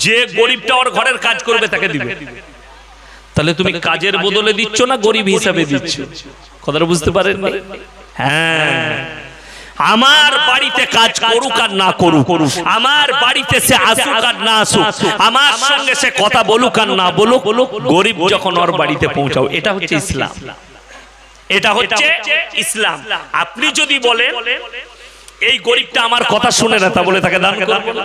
[SPEAKER 1] যে গরিবটা ওর ঘরের কাজ করবে তাকে দিবে। তাহলে তুমি কাজের বদলে দিচ্ছ না গরিব হিসাবে দিচ্ছ? কথাটা বুঝতে পারেন? হ্যাঁ, আমার বাড়িতে কাজ করুক আর না করুক, আমার বাড়িতে সে আসুক আর না আসুক, আমার সঙ্গে সে কথা বলুক আর না বলুক, গরিব যখন ওর বাড়িতে পৌঁছাও, এটা হচ্ছে ইসলাম, এটা হচ্ছে ইসলাম। আপনি যদি বলেন এই গরিবটা আমার কথা শুনে না, তা বলে তাকে দান করব না।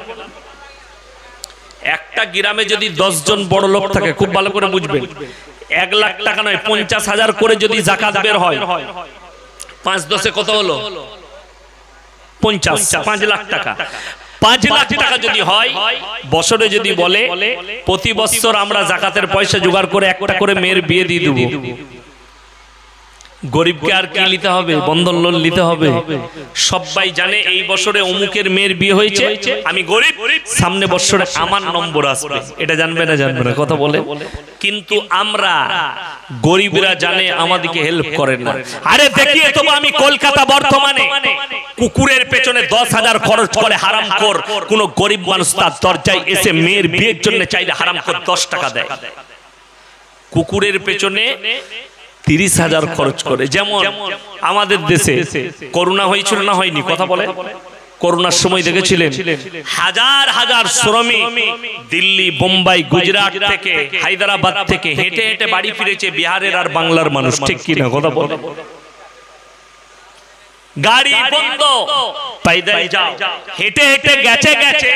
[SPEAKER 1] একটা গ্রামে যদি 10 জন বড় লোক থাকে, খুব ভালো করে বুঝবেন, 1 লাখ টাকা নয় 50,000 করে যদি যাকাত বের হয়, 5-10 কত হলো? 50, 5 লাখ টাকা। 5 লাখ টাকা যদি হয়, বছরে যদি বলে প্রতি বছর আমরা যাকাতের পয়সা জোগাড় করে একটা করে মেয়ের বিয়ে দিয়ে দেব, গরিবকে আর কি নিতে হবে? বন্ধন লোন নিতে হবে। সবাই জানে এই বছরে অমুকের মেয়ের বিয়ে হয়েছে, আমি গরিব, সামনে বছরে আমার নম্বর আসবে, এটা জানবে না? জানবে না, কথা বলে। কিন্তু আমরা গরিবরা জানে আমাদেরকে হেল্প করেন না। আরে দেখিয়ে তবু আমি কলকাতা বর্তমানে কুকুরের পেছনে 10,000 খরচ করে হারামখোর কোন গরিব মানুষ তার দরজায় এসে মেয়ের বিয়ের জন্য চাইলে হারামখোর 10 টাকা দেয়। কুকুরের পেছনে 30,000 খরচ করে। যেমন আমাদের দেশে করোনা হয়েছিল না হয়নি? কথা বলে। করোনার সময় দেখেছিলেন হাজার হাজার শ্রমিক দিল্লি, বোম্বাই, গুজরাট থেকে, হায়দ্রাবাদ থেকে হেঁটে হেঁটে বাড়ি ফিরেছে, বিহারের আর বাংলার মানুষ, ঠিক কিনা? কথা বলে। গাড়ি বন্ধ, পাইদাই যাও, হেঁটে হেঁটে গেছে।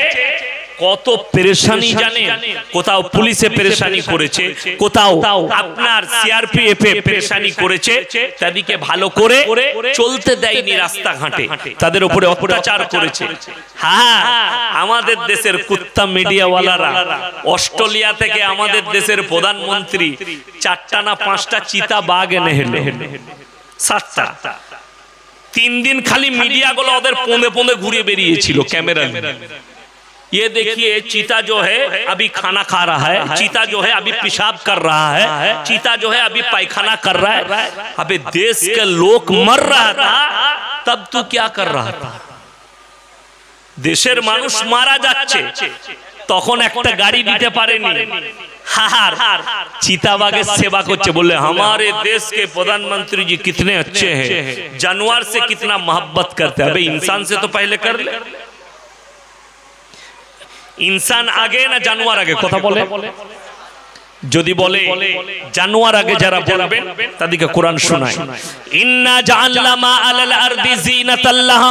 [SPEAKER 1] কত পেরেশানি জানেন? কোথাও পুলিশে পেরেশানি করেছে, কোথাও আপনার সিআরপিএফ এ পেরেশানি করেছে, তাদেরকে ভালো করে চলতে দেয়নি রাস্তাঘাটে, তাদের উপরে অত্যাচার করেছে। হ্যাঁ, আমাদের দেশের কুত্তা মিডিয়াওয়ালারা অস্ট্রেলিয়া থেকে আমাদের দেশের প্রধানমন্ত্রী 4টা না 5টা চিতা বাঘ এনে হেলে, 7টা। 3 दिन খালি মিডিয়াগুলো ওদের পোঁদে পোঁদে ঘুরে বেরিয়েছিল ক্যামেরা নিয়ে। ये देखिए चीता जो है अभी खाना खा रहा है, चीता जो है अभी पेशाब कर रहा है, चीता जो है अभी पायखाना कर रहा है। अबे देश के लोग मर रहा था, तब तू क्या कर रहा था? দেশের মানুষ মারা যাচ্ছে, তখন একটা গাড়ি দিতে পারেনি। हार चीताबाग सेवा करছে बोले हमारे देश के प्रधानमंत्री जी कितने अच्छे हैं, जानवर से कितना मोहब्बत करते हैं। अबे इंसान से तो पहले कर ले, इंसान आगे ना जानवर आगे কথা বলে। যদি বলে জানোয়ার আগে যারা বলবেন তাদেরকে কোরআন শোনায়, ইন্না জাআলনা মা আলাল আরদি জিনাতাল লাহা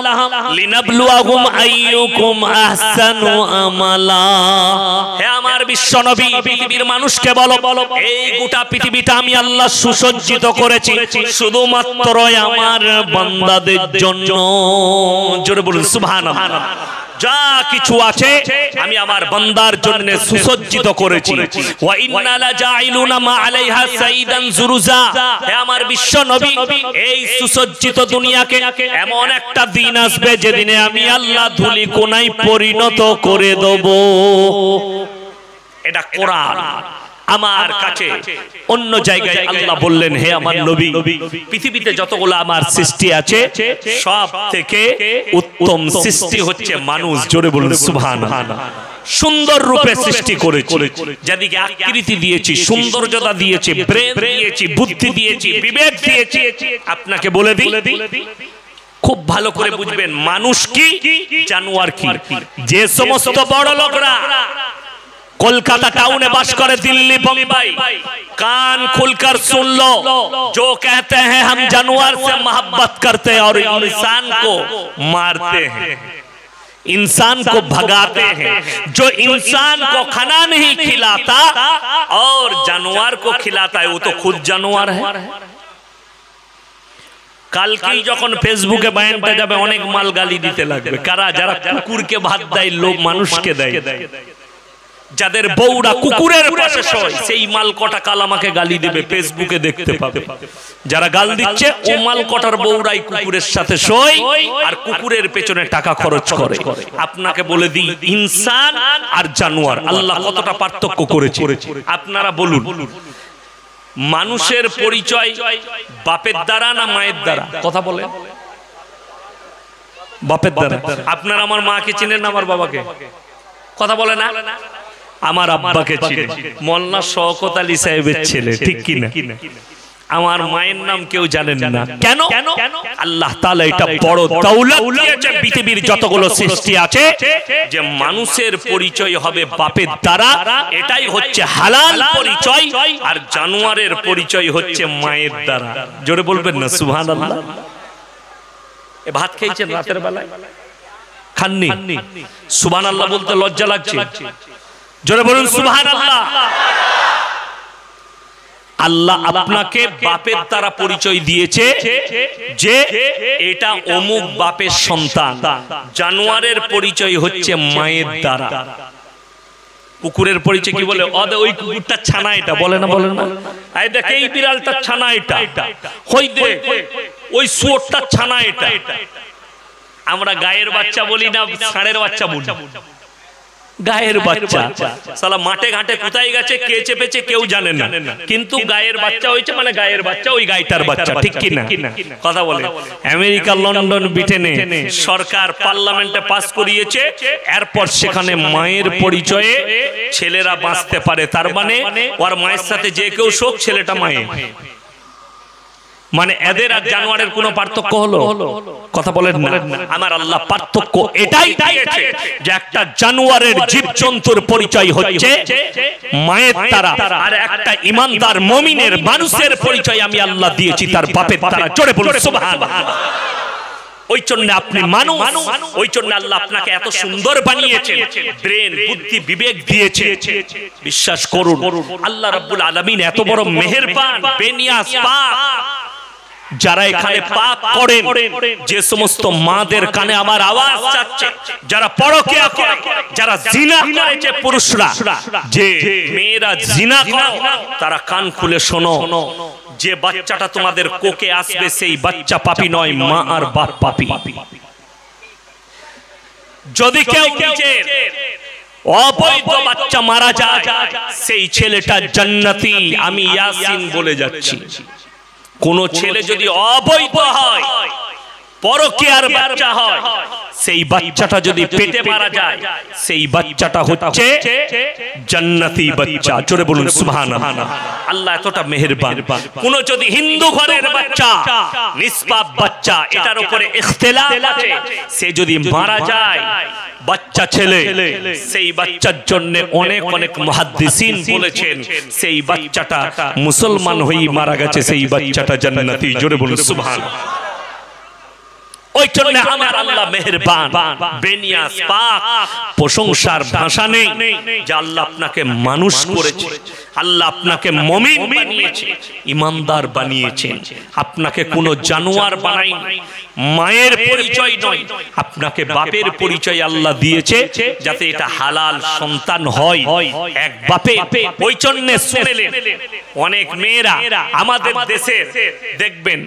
[SPEAKER 1] লিনাবলুয়াহুম আইয়ুকুম আহসানু আমালা। হে আমার বিশ্ব নবী, পৃথিবীর মানুষকে বলো এই গোটা পৃথিবীটা আমি আল্লাহ সুসজ্জিত করেছি শুধুমাত্র আমার বান্দাদের জন্য। জোরে বলুন সুবহানাল্লাহ। যা কিছু আছে আমি আমার বান্দার জন্য সুসজ্জিত করেছি। ওয়া ইন্না লা জাইলুনা মা আলাইহা সাইদান জুরুজা। হে আমার বিশ্ব নবী, এই সুসজ্জিত দুনিয়াকে এমন একটা দিন আসবে যেদিনে আমি আল্লাহ ধুলি কোনায় পরিণত করে দেব। এটা কোরআন আমার কাছে। অন্য জায়গায় আল্লাহ বললেন, হে আমার নবী, পৃথিবীতে যতগুলো আমার সৃষ্টি আছে সব থেকে উত্তম সৃষ্টি হচ্ছে মানুষ। জোরে বলুন সুবহানাল্লাহ। সুন্দর রূপে সৃষ্টি করেছি, যাদেরকে আকৃতি দিয়েছি, সৌন্দর্যতা দিয়েছি, ব্রেন দিয়েছি, বুদ্ধি দিয়েছি, বিবেক দিয়েছি। আপনাকে বলে দিই, খুব ভালো করে বুঝবেন মানুষ কি জানোয়ার কি। যে সমস্ত বড় লোকরা कोलकाता टाउन में बस करे, दिल्ली बम्बई, कान खुलकर सुन लो, जो कहते हैं हम जानवर से मोहब्बत करते हैं और इंसान को मारते हैं, इंसान को भगाते हैं। जो इंसान को खाना नहीं खिलाता और जानवर को खिलाता है वो तो खुद जानवर है। কালকেই যখন ফেসবুকে বায়ানটা যাবে অনেক মাল গালি দিতে লাগবে। কারা? যারা কুকুরকে ভাত দেয়, লোক মানুষকে দেয়। যাদের বউরা কুকুরের পাশে শোয় সেই মাল কটা কাল আমাকে গালি দেবে, ফেসবুকে দেখতে পাবে। যারা গাল দিচ্ছে ও মাল কটার বউরাই কুকুরের সাথে শোয় আর কুকুরের পেছনে টাকা খরচ করে। আপনাকে বলে দিই, ইনসান আর জানোয়ার আল্লাহ কতটা পার্থক্য করেছে আপনারা বলুন। মানুষের পরিচয় বাপের দ্বারা না মায়ের দ্বারা? কথা বলে বাপের দ্বারা। আপনারা আমার মাকে চিনেন না আমার বাবাকে? কথা বলে না? আমার আব্বাকে চিনে, মোল্লা শওকত আলী সাহেবের ছেলে, ঠিক কি না? আমার মায়ের নাম কেউ জানেন না। কেন? আল্লাহ তাআলা এটা বড় দৌলত দিয়েছে পৃথিবীর যতগুলো সৃষ্টি আছে, যে মানুষের পরিচয় হবে বাপের দ্বারা, এটাই হচ্ছে হালাল পরিচয়, আর জানোয়ারের পরিচয় হচ্ছে মায়ের দ্বারা। জোরে বলবেন না সুবহানাল্লাহ। এ ভাত খেয়েছেন রাতের বেলায়? খাননি? সুবহানাল্লাহ বলতে লজ্জা লাগছে? জোরে বলুন সুবহানাল্লাহ। আল্লাহ আপনাকে বাপের দ্বারা পরিচয় দিয়েছে যে এটা অমুক বাপের সন্তান। জানোয়ারের পরিচয় হচ্ছে মায়ের দ্বারা। কুকুরের পরিচয় কি বলে? ওই কুকুরটা ছানা এটা বলে না, বলে না? এই দেখ এই বিড়ালটা ছানা এটা, ওই দেখ ওই শুয়োরটা ছানা এটা। আমরা গায়ের বাচ্চা বলি না, ষাঁড়ের বাচ্চা বলি। গায়ের বাচ্চা সালা মাঠে ঘাটে কোথায় গেছে, কে চেপেছে কেউ জানে না, কিন্তু গায়ের বাচ্চা হয়েছে মানে গায়ের বাচ্চা, ওই গাইটার বাচ্চা, ঠিক কি না? কথা বলে। আমেরিকা, লন্ডন, ব্রিটেনে সরকার পার্লামেন্টে পাস করিয়েছে, এরপর সেখানে মায়ের পরিচয়ে ছেলেরা বাঁচতে পারে। তার মানে ওর মায়ের সাথে যে কেউ শোক, ছেলেটা মায়ের। মানে এদের আর জানোয়ারের কোনো পার্থক্য হলো? কথা বলেন না। আমার আল্লাহ পার্থক্য এটাই দিয়েছে যে একটা জানোয়ারের জীবজন্তুর পরিচয় হচ্ছে মায়ের দ্বারা, আর একটা ঈমানদার মুমিনের মানুষের পরিচয় আমি আল্লাহ দিয়েছি তার বাপের দ্বারা। জোরে বলুন সুবহানাল্লাহ। ওই জন্য আপনি মানুষ, ওই জন্য আল্লাহ আপনাকে এত সুন্দর বানিয়েছেন, ব্রেন, বুদ্ধি, বিবেক দিয়েছে। বিশ্বাস করুন আল্লাহ রাব্বুল আলামিন এত বড় মেহেরবান, বেনিয়াজ, পাক। যারা এখানে পাপ করেন, যে সমস্ত মাদের কানে আমার আওয়াজ যাচ্ছে, যারা পরকিয়া করে, যারা জিনা করেছে পুরুষরা, যে মেয়েরা জিনা করে, তারা কান খুলে শোনো, যে বাচ্চাটা তোমাদের কোকে আসবে সেই বাচ্চা পাপী নয়, মা আর বাপ পাপী। যদি কেউ নিজের অবৈধ বাচ্চা মারা যায়, সেই ছেলেটা জান্নাতি, আমি ইয়াসিন বলে যাচ্ছি। কোন ছেলে যদি অবৈধ হয়, পরকীয়ার বাচ্চা হয়, সেই বাচ্চাটা যদি পেটে মারা যায় সেই বাচ্চাটা হচ্ছে জান্নাতি বাচ্চা। জোরে বলুন সুবহানাল্লাহ। আল্লাহ এতটা মেহেরবান। কোন যদি হিন্দু ঘরের বাচ্চা, নিষ্পাপ বাচ্চা, এটার উপরে ইখতিলাফ আছে, সে যদি মারা যায় বাচ্চা ছেলে, সেই বাচ্চার জন্য অনেক অনেক মুহাদ্দিসিন বলেছেন সেই বাচ্চাটা মুসলমান হয়ে মারা গেছে, সেই বাচ্চাটা জান্নাতি। জোরে বলুন সুবহানাল্লাহ। ওই জন্য আমার আল্লাহ মেহেরবান, বেনিয়াজ, পাক, প্রশংসার ভাষা নেই যে আল্লাহ আপনাকে মানুষ করেছে, আল্লাহ আপনাকে মুমিন বানিয়েছে, ইমানদার বানিয়েছেন। আপনাকে কোনো জানোয়ার বানায়নি, মায়ের পরিচয় নয়, আপনাকে বাপের পরিচয় আল্লাহ দিয়েছে যাতে এটা হালাল সন্তান হয় এক বাপে। ওই জন্য শুনলেন অনেক মেয়েরা আমাদের দেশে দেখবেন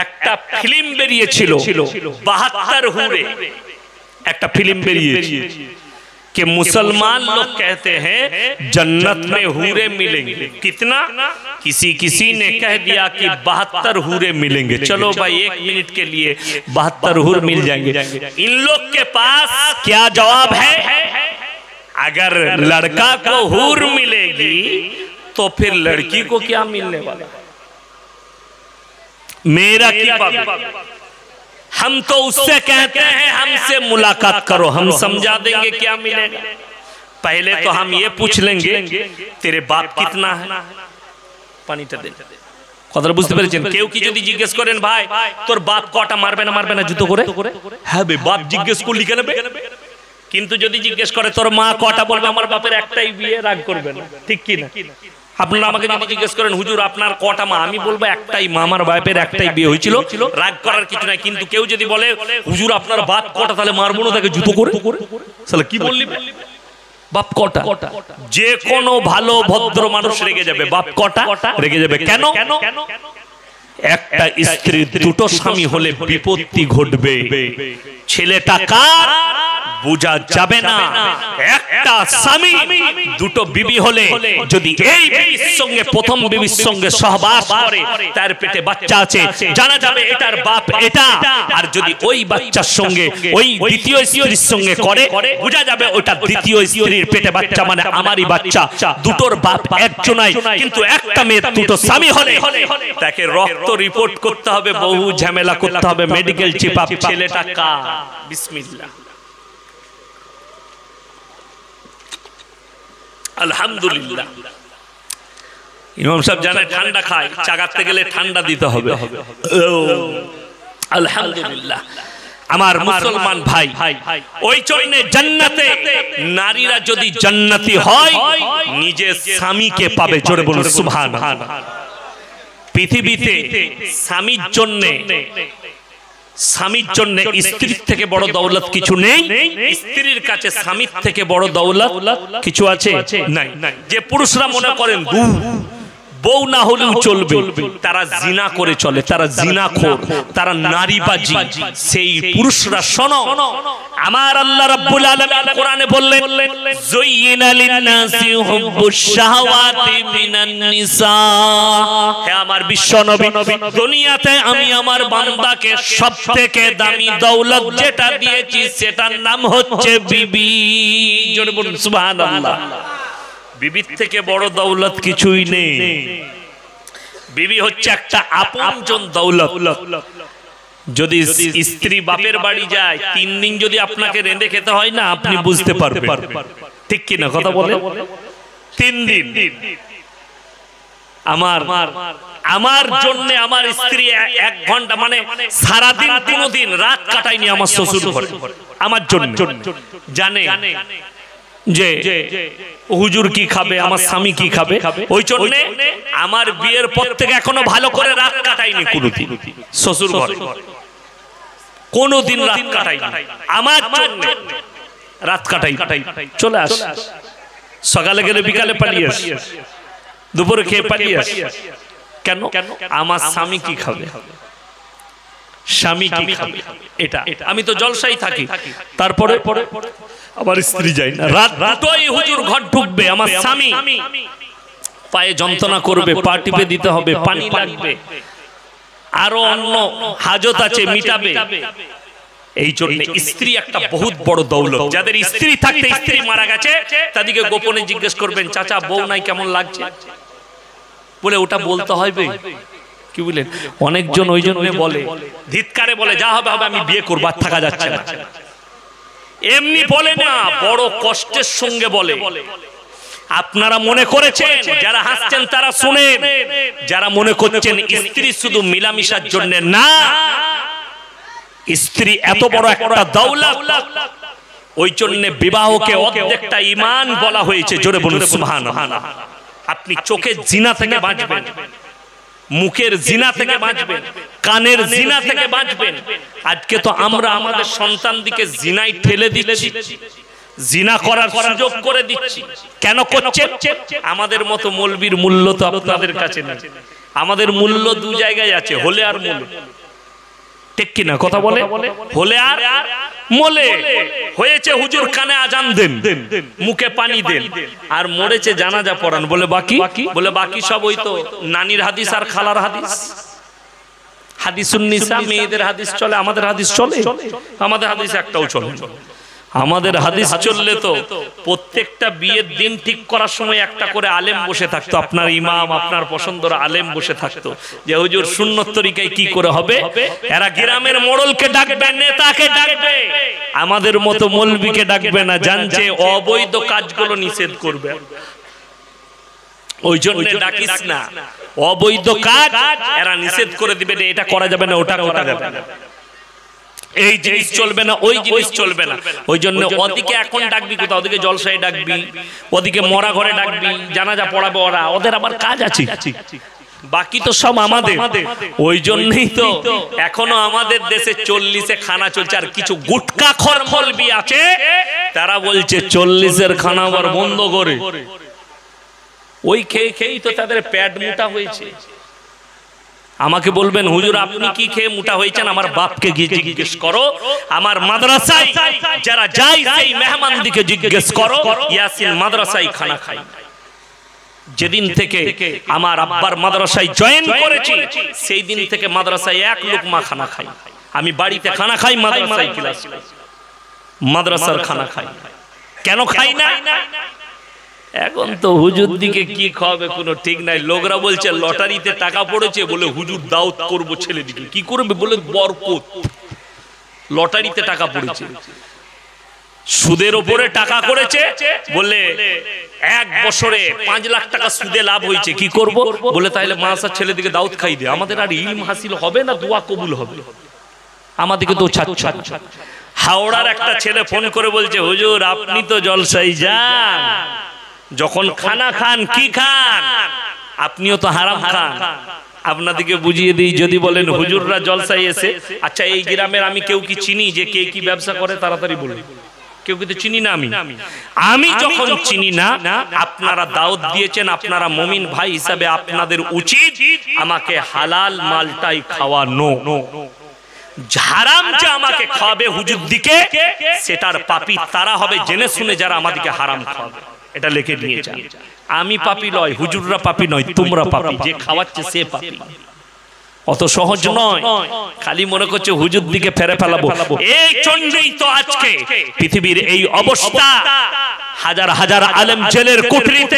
[SPEAKER 1] একটা ফিল্ম বেরিয়েছিল 72 হুরে, একটা फिल्म बेरिए कि मुसलमान लोग कहते हैं जन्नत में हूरे मिलेंगे। कितना? किसी किसी ने कह दिया कि 72 हूरे मिलेंगे। चलो भाई 1 मिनट के लिए 72 हूर मिल जाएंगे। इन लोग के पास क्या जवाब है? अगर लड़का को हूर मिलेगी तो फिर लड़की को क्या मिलने वाला? मेरा की बात, हम तो उससे कहते हैं हमसे मुलाकात करो, हम समझा देंगे क्या मिलेगा। पहले तो हम ये पूछ लेंगे तेरे बाप कितना है। পানিটা দেন, কথাটা বুঝতে পেরেছেন? কেউ কি যদি জিজ্ঞেস করেন ভাই তোর বাপ কটা মারবে না জুতো করে, হ্যাঁ বে বাপ জিজ্ঞেস করলি কেন বে? কিন্তু যদি জিজ্ঞেস করে তোর মা কটা, বলবে আমার বাপের একটাই বিয়ে, রাগ করবে না, ঠিক কি না? আপনারা আমাকে যদি জিজ্ঞেস করেন হুজুর আপনার কটা মা, আমি বলবো একটাই মা, আমার বাপের একটাই বিয়ে হয়েছিল, রাগ করার কিছু নাই। কিন্তু কেউ যদি বলে হুজুর আপনার বাপ কটা, তাহলে মারবো না তাকে জুতো করে। তাহলে কি বললি? বাপ কটা? যে কোনো ভালো ভদ্র মানুষ রেগে যাবে, বাপ কটা রেগে যাবে। কেন? একটা স্ত্রীর দুটো স্বামী হলে বিপত্তি ঘটবে। ছেলেটা কার বোঝা যাবে না। একটা স্বামী দুটো বিবি হলে যদি এই বিবির সঙ্গে প্রথম বিবির সঙ্গে সহবাস করে, তার পেটে বাচ্চা আছে, জানা যাবে এটার বাপ এটা। আর যদি ওই বাচ্চার সঙ্গে ওই দ্বিতীয় স্ত্রীর সঙ্গে করে, বোঝা যাবে ওটা দ্বিতীয় স্ত্রীর পেটে বাচ্চা, মানে আমারই বাচ্চা। দুটোর বাপ একজনাই। কিন্তু একটা মেয়ের দুটো স্বামী হলে তাকে রক্ত রিপোর্ট করতে হবে, বহু ঝামেলা করতে হবে, মেডিকেল চেক আপ। ছেলেটা কার? বিসমিল্লাহ। আলহামদুলিল্লাহ। ইমাম সাহেব জানে ঠান্ডা খায়, চাগাতে গেলে ঠান্ডা দিতে হবে। আলহামদুলিল্লাহ। আমার মুসলমান ভাই, ওই জন্য জান্নাতে নারীরা যদি জান্নাতি হয় নিজের স্বামীকে পাবে। জোরে বলুন সুবহানাল্লাহ। পৃথিবীতে স্বামীর জন্য স্ত্রীর থেকে বড় দৌলত কিছু নেই। স্ত্রীর কাছে স্বামীর থেকে বড় দৌলত কিছু আছে? নাই। যে পুরুষরা মনে করেন বউ না হলেও চলবে, তারা জিনা করে চলে, তারা জিনাখোর, তারা নারীবাজি, সেই পুরুষরা শোনো, আমার আল্লাহ রাব্বুল আলামিন কোরআনে বললেন যুয়িনা লিন-নাসি হুব্বুশ শাহাওয়াতি মিনান নিসা। হে আমার বিশ্ব নবী, দুনিয়াতে আমি আমার বান্দাকে সবথেকে দামি দৌলত যেটা দিয়েছি সেটার নাম হচ্ছে বিবি। জোরে বলুন সুবহানাল্লাহ। বিবির থেকে বড় দৌলত কিছুই নেই। বিবি হচ্ছে একটা আপনজন দৌলত। যদি স্ত্রী বাপের বাড়ি যায় 3 দিন যদি আপনাকে রেঁধে খেতে হয় না, আপনি বুঝতে পারবেন, ঠিক কি না? কথা বলেন। 3 দিন আমার জন্য আমার স্ত্রী 1 ঘন্টা, মানে সারাদিন কোনোদিন রাত কাটায়নি আমার শ্বশুর ঘরে আমার জন্য। জানে যে হুজুর কি খাবে, আমার স্বামী কি খাবে। ওই জন্য আমার বিয়ের পর থেকে এখনো ভালো করে রাত কাটাইনি কোনোদিন শ্বশুর ঘরে, কোনোদিন রাত কাটাইনি। আমার জন্য রাত কাটাই, চলে আস, সকালে গেলে বিকালে পালিয়ে আসি, দুপুরে খেয়ে পালিয়ে আসি। কেন? আমার স্বামী কি খাবে, স্বামী কি খাবে, এটা। আমি তো জলসাই থাকি, তারপরে আমার স্ত্রী যায় না, রাতই হুজুর ঘর ঢুকবে, আমার স্বামী পায়ে যন্ত্রণা করবে, পা টিপে দিতে হবে, পানি লাগবে, আরো অন্য হাজত আছে মিটাবে। এই জন্য স্ত্রী একটা বহুত বড় দৌলত। যাদের স্ত্রী থাকতে স্ত্রী মারা গেছে তাদেরকে গোপনে জিজ্ঞেস করবেন, চাচা বউ নাই কেমন লাগছে, বলে ওটা বলতে হবে। কি বলেন? অনেকজন ওই জন্য বলে, ধিৎকারে বলে, যা হবে হবে, আমি বিয়ে করবো, আর থাকা যাচ্ছে না। এমনি বলে না, বড় কষ্টের সঙ্গে বলে। আপনারা মনে করেছেন, যারা হাসছেন তারা শুনেন, যারা মনে করছেন স্ত্রী শুধু মিলামিশার জন্য না, স্ত্রী এত বড় একটা দৌলত, ওই জন্য বিবাহকে অর্ধেকটা ঈমান বলা হয়েছে। জোরে বলুন সুবহানাল্লাহ। আপনি চোখের জিনা থেকে বাঁচবেন, মুখের জিনা থেকে বাঁচবেন, কানের জিনা থেকে বাঁচবেন। আজকে তো আমরা আমাদের সন্তানদিকে জিনায় ঠেলে দিচ্ছি, জিনা করার সুযোগ করে দিচ্ছি। কেন করছেন? আমাদের মতো মৌলবীর মূল্য তো আপনাদের কাছে নেই। আমাদের মূল্য দু জায়গায় আছে, হলে আর মূল্য। ঠিক কিনা কথা বলে? হলে আর মোলে। হয়েছে হুজুর কানে আজান দেন, মুখে পানি দেন, আর মরেছে জানাজা পড়ান, বলে বাকি, বলে বাকি সব ওই তো নানির হাদিস আর খালার হাদিস। হাদিসুন নিসা, মেয়েদের হাদিস চলে, আমাদের হাদিস চলে? আমাদের হাদিস একটাও চলে। আমাদের হাদিস চললে তো প্রত্যেকটা বিয়ের দিন ঠিক করার সময় একটা করে আলেম বসে থাকতো, আপনার ইমাম, আপনার পছন্দের আলেম বসে থাকতো, যে হুজুর সুন্নত তরিকায় কি করে হবে। এরা গ্রামের মোড়লকে ডাকবে, নেতাকে ডাকবে, আমাদের মতো মৌলবীকে ডাকবে না, জানছে অবৈধ কাজগুলো নিষেধ করবে। ওই জন্য ডাকিস না, অবৈধ কাজ এরা নিষেধ করে দিবে, এটা করা যাবে না, ওটা করা যাবে না, এই জিনিস চলবে না, ওই জিনিস চলবে না। ওই জন্য ওদিকে এখন ডাকবি কোথাও, ওদিকে জলসায় ডাকবি, ওদিকে মরা ঘরে ডাকবি, জানাজা পড়াবে ওরা, ওদের আবার কাজ আছে, বাকি তো সব আমাদের। ওই জন্যই তো এখনো আমাদের দেশে 40-এ খানা চলছে। আর কিছু গুটকাখোর মৌলবি আছে, তারা বলছে 40-এর খানা আবার বন্ধ করে। ওই খেয়ে খেয়েই তো তাদের পেট মোটা হয়েছে। আমাকে বলবেন, হুজুর আপনি কি খেয়ে মোটা হয়েছেন? আমার বাপকে গিয়ে জিজ্ঞেস করো, আমার মাদ্রাসায় যারা যায় সেই মেহমান দিকে জিজ্ঞেস করো, ইয়াসিন মাদ্রাসায় খানা খাই। যেদিন থেকে আমার আব্বার মাদ্রাসায় জয়েন করেছি, সেই দিন থেকে মাদ্রাসায় এক লোকমা খানা খাই। আমি বাড়িতে খানা খাই, মাদ্রাসায় ক্লাস, মাদ্রাসার খানা খাই। কেন খাই না? এখন তো হুজুর দিকে কি খাওয়াবে কোনো ঠিক নাই। লোকরা বলছে লটারিতে টাকা পড়েছে, বলে হুজুর দাওয়াত করব ছেলেদিকে। কি করবে? বলে বরকত। লটারিতে টাকা পড়েছে, সুদের উপরে টাকা করেছে, বলে 1 বছরে 5 লাখ টাকা সুদে লাভ হয়েছে। কি করব? বলে তাহলে মাসার ছেলেদিকে দাওয়াত খাই দে, আমাদের আর ইলম হাসিল হবে না, দোয়া কবুল হবে। আমাদেরকে তো ছাড়। হাওড়ার একটা ছেলে ফোন করে বলছে, হুজুর আপনি তো জলসাই যান, যখন খানা খান কি খান? আপনিও তো হারাম খান। আপনাদেরকে বুঝিয়ে দিই, যদি বলেন হুজুররা জলসায় এসে, আচ্ছা এই গ্রামের আমি কেউ কি চিনি যে কে কি ব্যবসা করে? তাড়াতাড়ি বলুন। কেউ কিন্তু চিনি না। আমি যখন চিনি না, আপনারা দাওয়াত দিয়েছেন, আপনারা মুমিন ভাই হিসাবে আপনাদের উচিত আমাকে হালাল মালটাই খাওয়ানো। হারাম যে আমাকে খাওয়াবে হুজুর দিকে, সেটার পাপী তারা হবে জেনে শুনে যারা আমাদেরকে হারাম খাওয়াবে। এটা লিখে নিয়ে যান। আমি পাপী নয়, হুজুররা পাপী নয়, তোমরা পাপী, যে খাওয়াচ্ছে সে পাপী। অত সহজ নয়। খালি মনে করছে হুজুর দিকে ফেরে ফেলাবো। এই জন্যই তো আজকে পৃথিবীর এই অবস্থা। হাজার হাজার আলেম জেলের কুঠরিতে